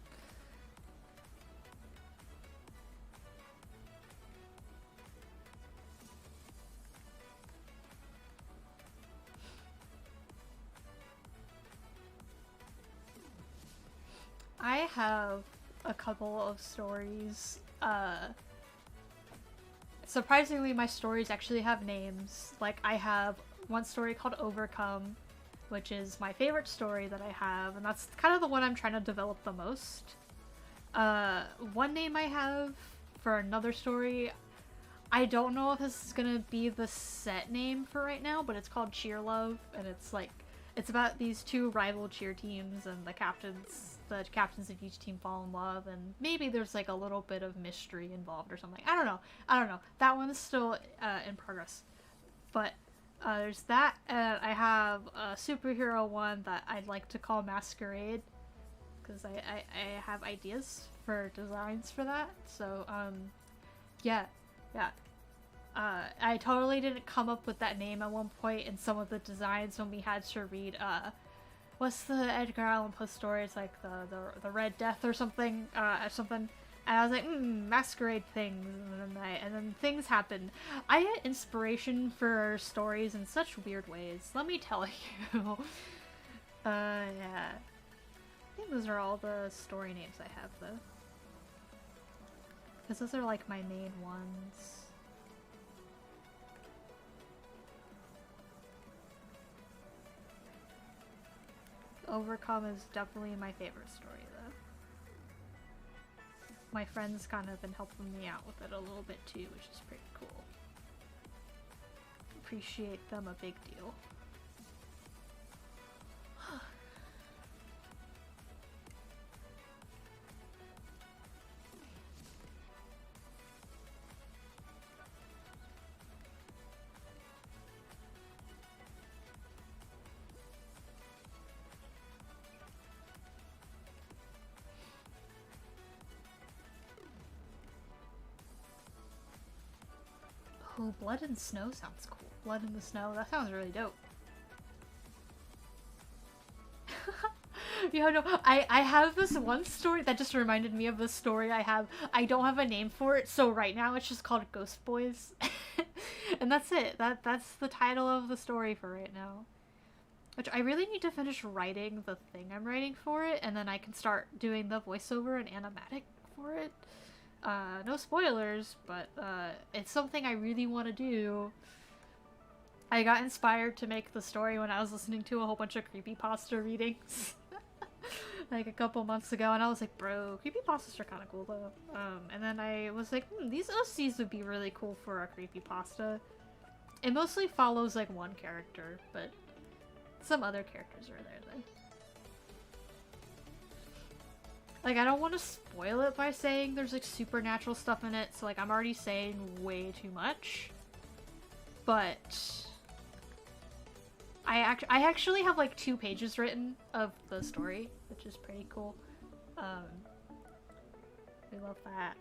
I have a couple of stories. Surprisingly, my stories actually have names. Like, I have one story called Overcome, which is my favorite story that I have, and that's kind of the one I'm trying to develop the most. One name I have for another story, I don't know if this is gonna be the set name for right now, but it's called Cheer Love, and it's like, it's about these two rival cheer teams, and the captains of each team fall in love, and maybe there's like a little bit of mystery involved or something. I don't know. That one is still in progress. But there's that. I have a superhero one that I'd like to call Masquerade. because I have ideas for designs for that. So, yeah, yeah. I totally didn't come up with that name at one point in some of the designs when we had to read, what's the Edgar Allan Poe story? It's like the Red Death or something, something. And I was like, masquerade things, and then things happened. I get inspiration for stories in such weird ways, let me tell you. Yeah. I think those are all the story names I have, though. Because those are, like, my main ones. Overcome is definitely my favorite story, though. My friends kind of been helping me out with it a little bit, too, which is pretty cool. Appreciate them a big deal. Oh, Blood and Snow sounds cool. Blood in the Snow, that sounds really dope. Yeah, no, I have this one story that just reminded me of the story I have. I don't have a name for it, so right now it's just called Ghost Boys. And that's it. That's the title of the story for right now. Which I really need to finish writing the thing I'm writing for it, and then I can start doing the voiceover and animatic for it. No spoilers, but it's something I really want to do. I got inspired to make the story when I was listening to a whole bunch of creepypasta readings. Like a couple months ago, and I was like, bro, creepypastas are kind of cool though. And then I was like, these OCs would be really cool for a creepypasta. It mostly follows like one character, but some other characters are there then. Like, I don't want to spoil it by saying there's, like, supernatural stuff in it, so, like, I'm already saying way too much. But I actually have, like, 2 pages written of the story, which is pretty cool. We love that.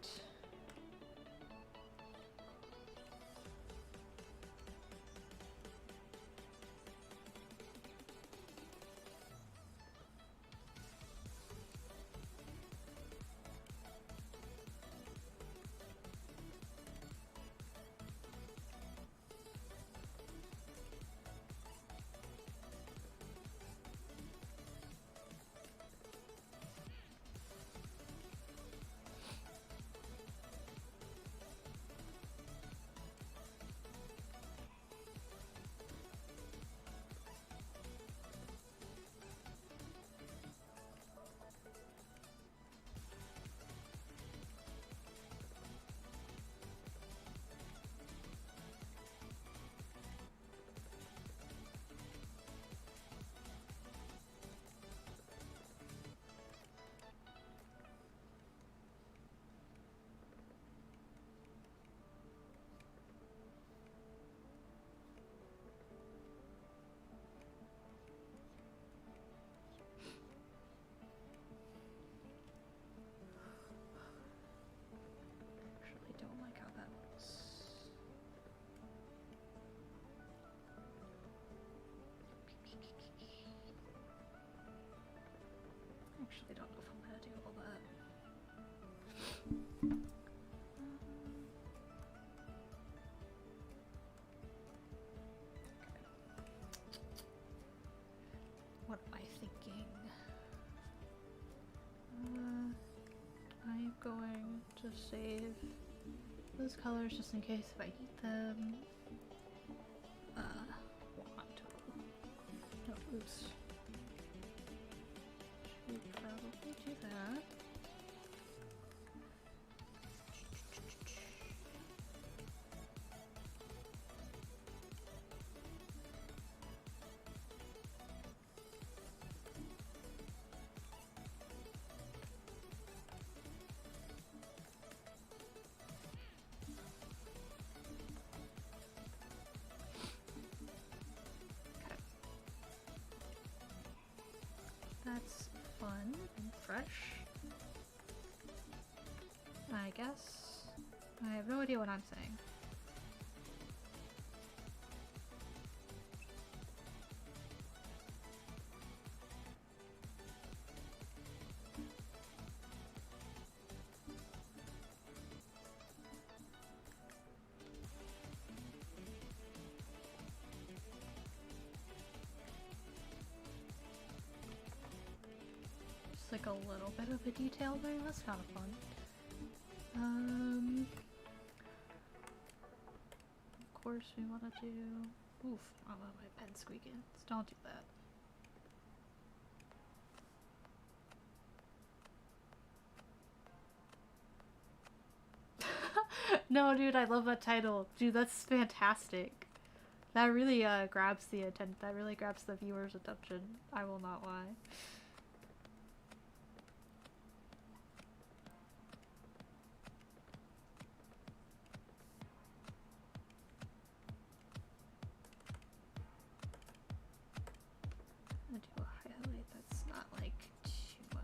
Actually don't know if I'm gonna do all that. What am I thinking? I'm going to save those colors just in case if I need them. No, oops. Should probably do that. March? I guess. I have no idea what I'm saying. Like a little bit of a detail there. That's kind of fun. Of course we want to do. Oof! I love my pen squeaking. So don't do that. No, dude, I love that title. Dude, that's fantastic. That really grabs the attention. That really grabs the viewer's attention. I will not lie. Do a highlight that's not like too much.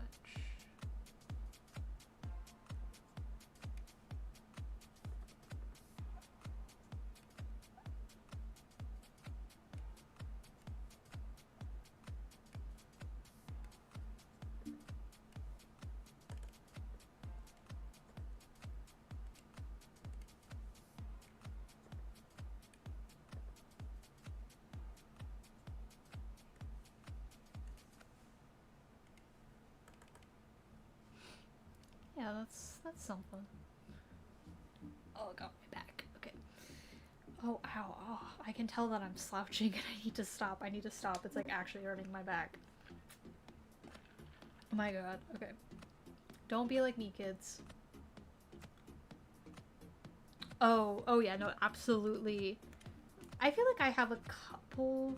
Yeah, that's something. Oh, got my back. Okay. Oh, ow. Oh, I can tell that I'm slouching and I need to stop. I need to stop. It's like actually hurting my back. Oh my god. Okay. Don't be like me, kids. Oh yeah, no, absolutely. I feel like I have a couple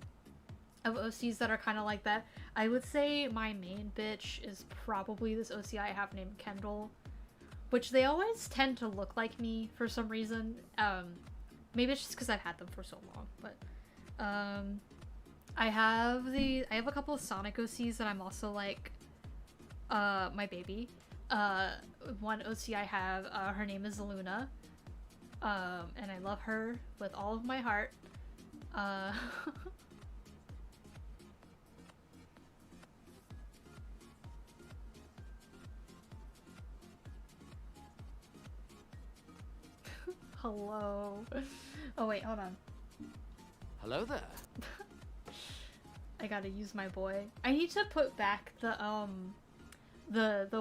of OCs that are kind of like that. I would say my main bitch is probably this OC I have named Kendall, which they always tend to look like me for some reason. Maybe it's just because I've had them for so long, but I have a couple of Sonic OCs that I'm also like my baby. One OC I have, her name is Luna, and I love her with all of my heart. Hello. Oh wait, hold on. Hello there. I gotta use my boy. I need to put back the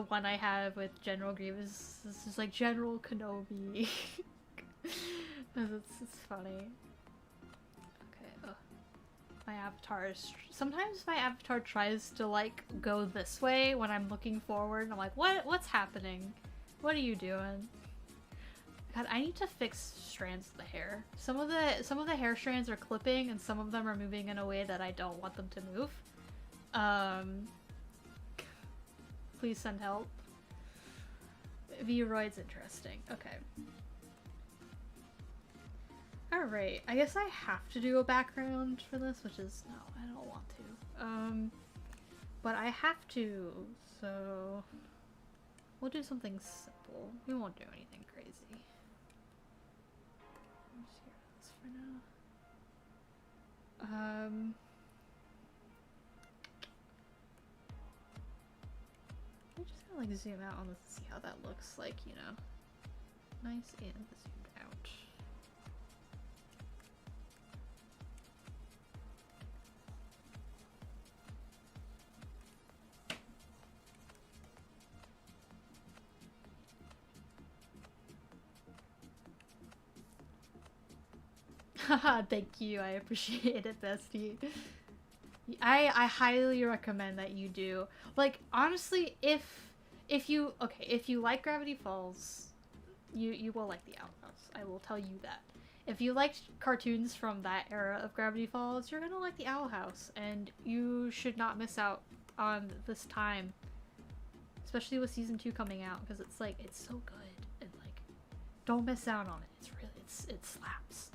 one I have with General Grievous. This is like General Kenobi. it's funny. Okay. Ugh. My avatar is. Sometimes my avatar tries to like go this way when I'm looking forward. And I'm like, what's happening? What are you doing? God, I need to fix strands of the hair. Some of the hair strands are clipping, and some of them are moving in a way that I don't want them to move. Please send help. Vroid's interesting. Okay. Alright, I guess I have to do a background for this, which is, no, I don't want to. But I have to, so we'll do something simple. We won't do anything crazy. I'm just here with this for now. I just gotta like zoom out on this to see how that looks like, you know. Nice and zoomed out. Haha, thank you. I appreciate it, bestie. I highly recommend that you do. Like, honestly, if you like Gravity Falls, you will like the Owl House. I will tell you that. If you liked cartoons from that era of Gravity Falls, you're gonna like the Owl House, and you should not miss out on this time, especially with season 2 coming out, because it's like it's so good, and like don't miss out on it. It's really it slaps.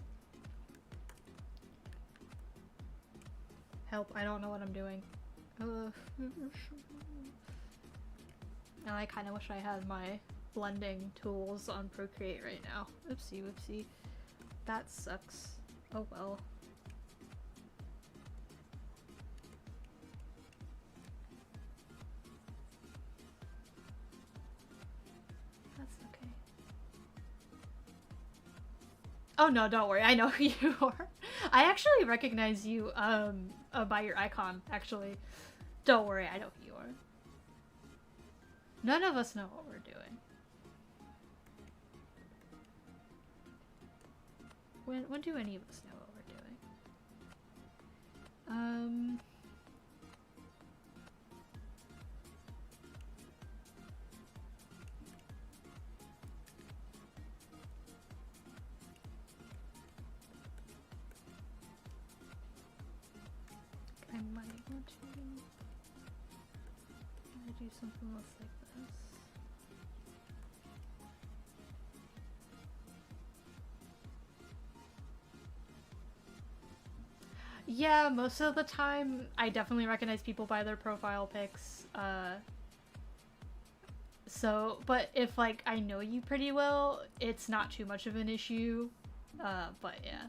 Help, I don't know what I'm doing. And I kind of wish I had my blending tools on Procreate right now. Oopsie whoopsie. That sucks. Oh well. That's okay. Oh no, don't worry. I know who you are. I actually recognize you by your icon, actually. Don't worry, I know who you are. None of us know what we're doing. When do any of us know what we're doing? I might want to do something else like this. Yeah, most of the time I definitely recognize people by their profile pics. So, but if like I know you pretty well, it's not too much of an issue. But yeah.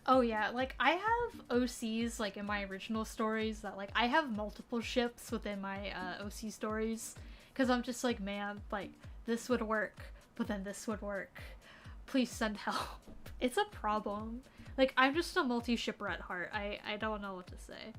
Oh yeah, like I have OCs like in my original stories that like I have multiple ships within my OC stories because I'm just like, man, like this would work, but then this would work. Please send help. It's a problem. Like I'm just a multi-shipper at heart. I don't know what to say.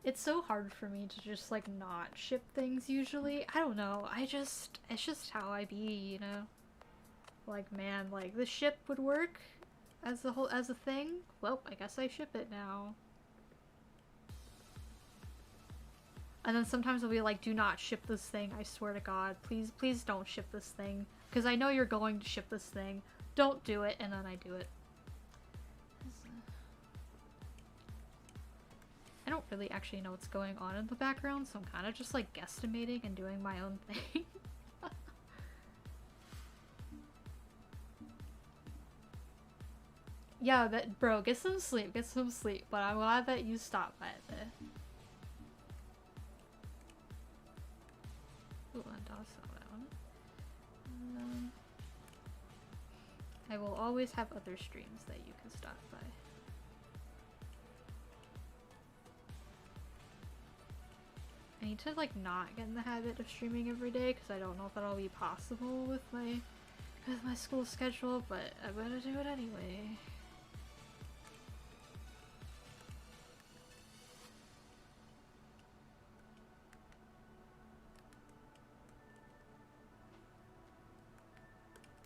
It's so hard for me to just like not ship things usually. I don't know. It's just how I be, you know. Like man, like this ship would work as a thing. Well, I guess I ship it now. And then sometimes I'll be like, do not ship this thing. I swear to God, please don't ship this thing because I know you're going to ship this thing. Don't do it, and then I do it. I don't really actually know what's going on in the background, so I'm kind of just like guesstimating and doing my own thing. Yeah, but bro, get some sleep, but I'm glad that you stopped by it. Ooh, that's not what I wanted. I will always have other streams that you can stop by. I need to like not get in the habit of streaming every day because I don't know if that'll be possible with my school schedule, but I'm gonna do it anyway.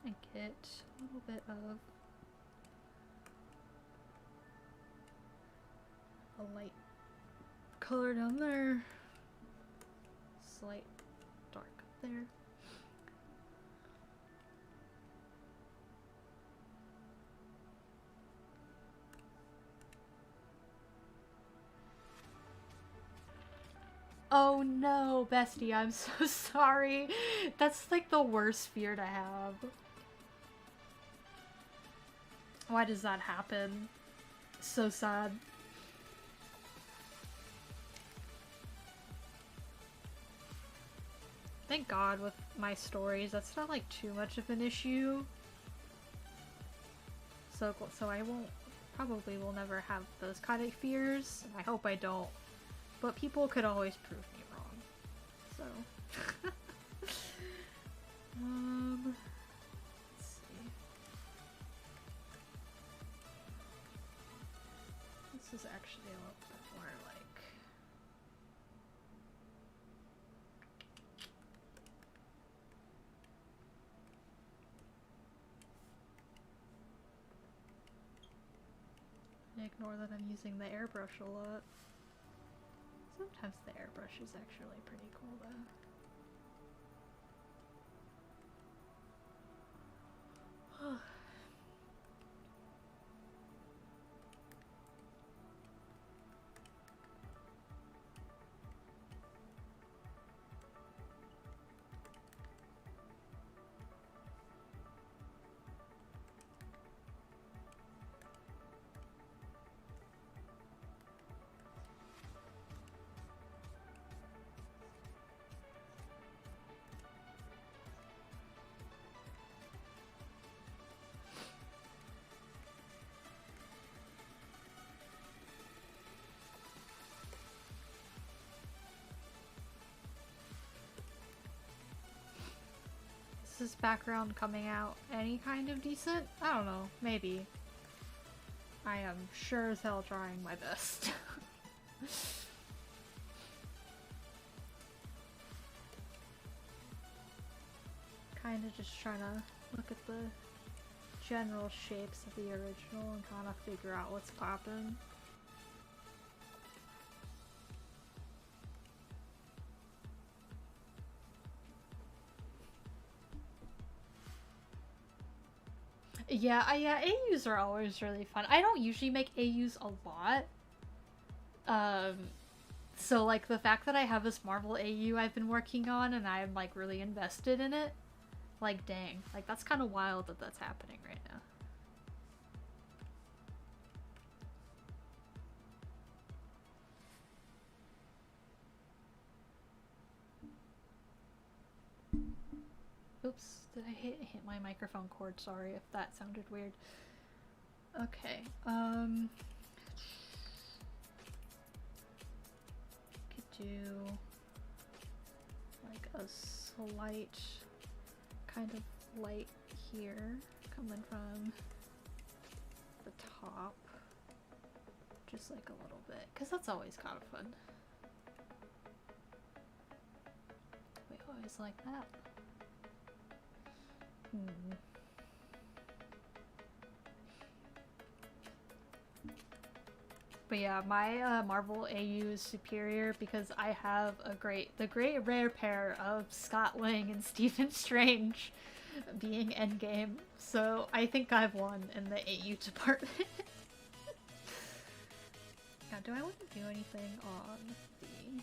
And get a little bit of a light color down there. Slight dark up there. Oh no, bestie, I'm so sorry. That's like the worst fear to have. Why does that happen? So sad. Thank God with my stories, that's not like too much of an issue. So I probably will never have those kind of fears. I hope I don't. But people could always prove me wrong. So. Let's see. This is actually a little bit more like... Ignore that I'm using the airbrush a lot. Sometimes the airbrush is actually pretty cool though. this background coming out any kind of decent? I don't know, maybe. I am sure as hell trying my best. Kind of just trying to look at the general shapes of the original and kind of figure out what's poppin'. Yeah, AUs are always really fun. I don't usually make AUs a lot. So like the fact that I have this Marvel AU I've been working on and I'm like really invested in it, like dang, like that's kind of wild that that's happening right now. Oops, did I hit my microphone cord? Sorry if that sounded weird. Okay, could do like a slight kind of light here coming from the top, just like a little bit, because that's always kind of fun. We always like that. But yeah, my Marvel AU is superior because I have the great rare pair of Scott Lang and Stephen Strange being endgame. So I think I've won in the AU department. Now, do I want to do anything on the...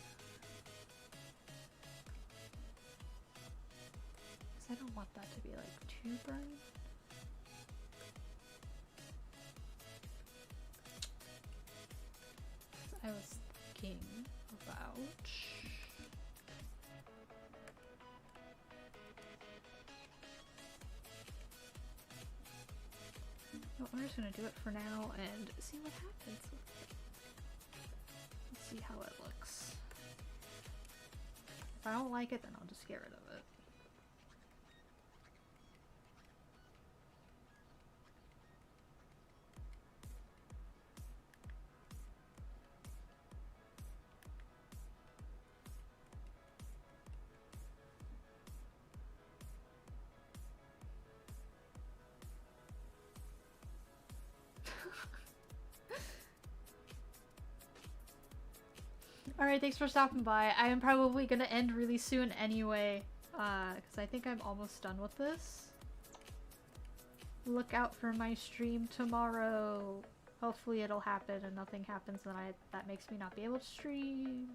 I don't want that to be like too bright. I was thinking about... No, I'm just gonna do it for now and see what happens with it. Let's see how it looks. If I don't like it, then I'll just get rid of it. Alright, thanks for stopping by. I am probably gonna end really soon anyway, because I think I'm almost done with this. Look out for my stream tomorrow. Hopefully it'll happen and nothing happens and that makes me not be able to stream.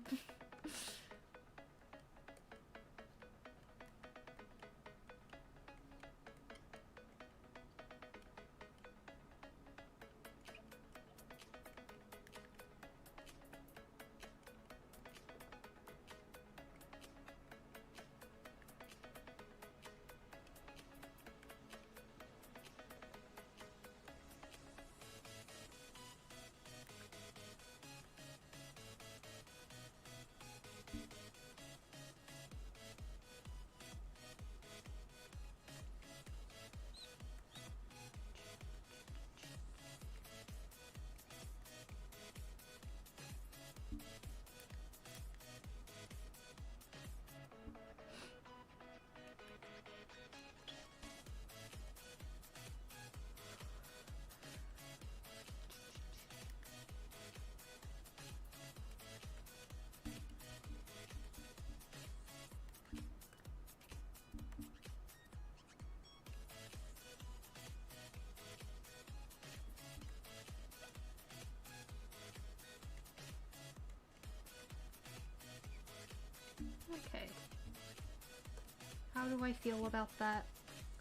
Okay. How do I feel about that?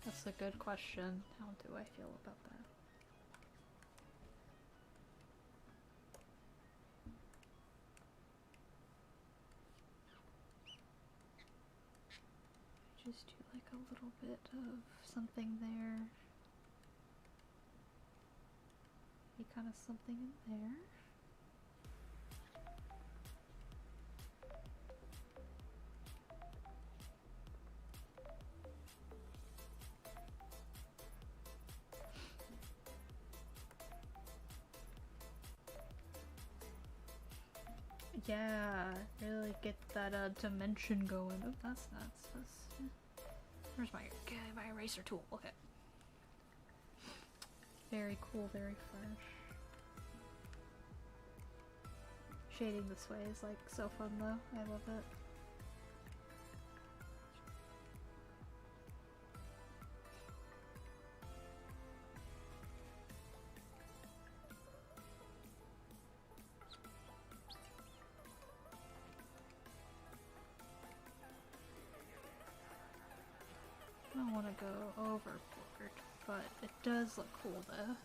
That's a good question. How do I feel about that? Just do like a little bit of something there. Maybe kind of something in there. Yeah, really get that dimension going. Oh, that's nuts. Where's my eraser tool? Okay. Very cool, very fresh. Shading this way is like so fun though. I love it. I don't want to go overboard, but it does look cool though.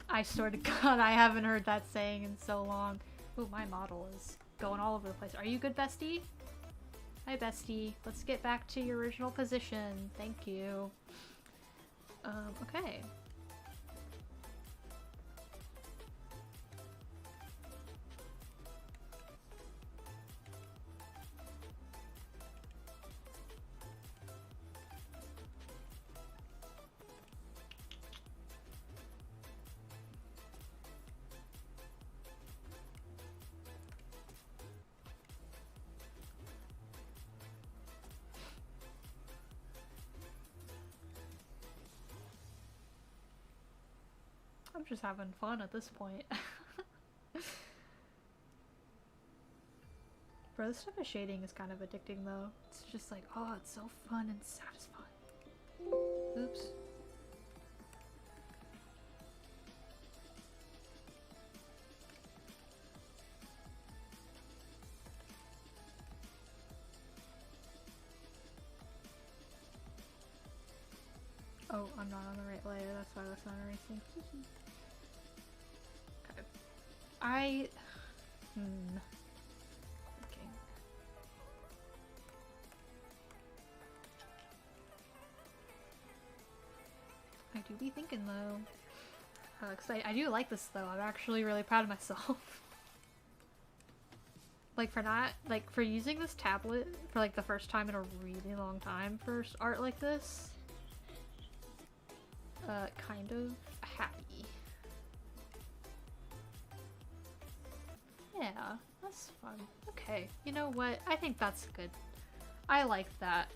I swear to God, I haven't heard that saying in so long. Ooh, my model is going all over the place. Are you good, bestie? Hi, bestie. Let's get back to your original position. Thank you. Okay. I'm just having fun at this point. Bro, this type of shading is kind of addicting though. It's just like, oh, it's so fun and satisfying. Oops. Oh, I'm not on the right layer, that's why that's not erasing. Okay. Okay. I do be thinking though. Cause I do like this though, I'm actually really proud of myself. Like for using this tablet for like the first time in a really long time for art like this. Kind of happy. Yeah, that's fun. Okay, you know what? I think that's good. I like that.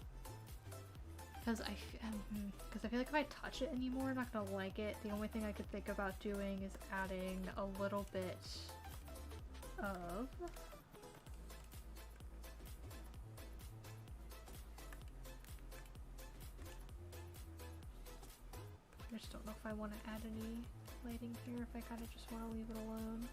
Because I feel like if I touch it anymore, I'm not gonna like it. The only thing I could think about doing is adding a little bit of... I just don't know if I want to add any lighting here, if I kind of just want to leave it alone.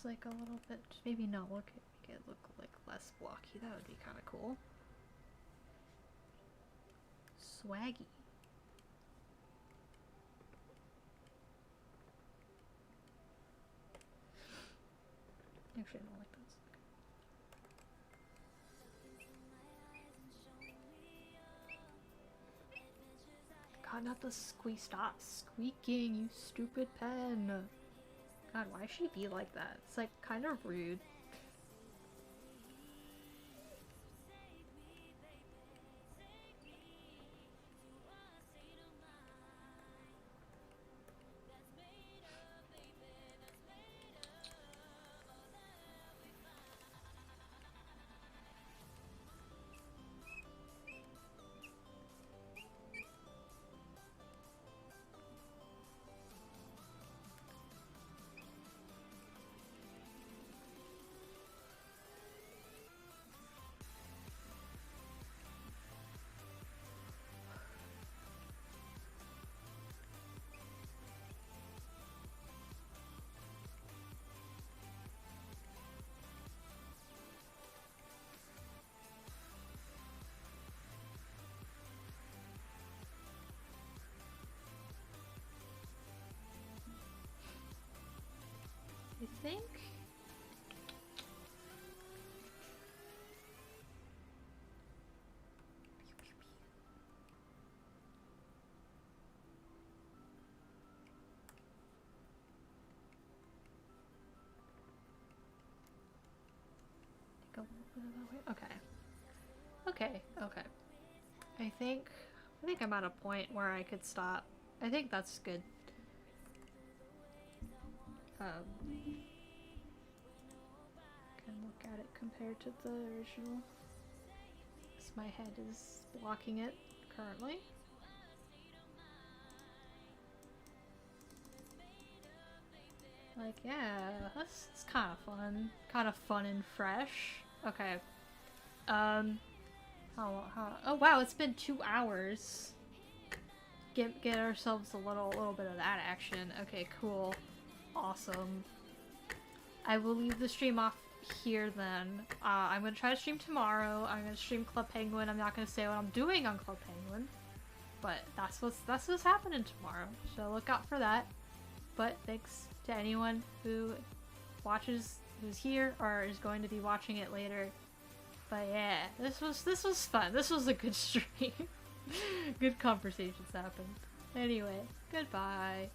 Like a little bit, maybe not make it look like less blocky. That would be kind of cool. Swaggy. Actually, I don't like this. God, not the squeak. Stop squeaking, you stupid pen. God, why should she be like that? It's like kind of rude. I think go a little bit that way. Okay. Okay, okay. I think I'm at a point where I could stop. I think that's good. Can look at it compared to the original. Because my head is blocking it currently. Like, yeah, that's kind of fun. Kind of fun and fresh. Okay. Oh wow, it's been 2 hours. Get ourselves a little bit of that action. Okay, cool. Awesome. I will leave the stream off here then. I'm gonna try to stream tomorrow. I'm gonna stream Club Penguin. I'm not gonna say what I'm doing on Club Penguin, but that's what's happening tomorrow. So look out for that. But thanks to anyone who watches, who's here, or is going to be watching it later. But yeah, this was fun. This was a good stream. Good conversations happened. Anyway, goodbye.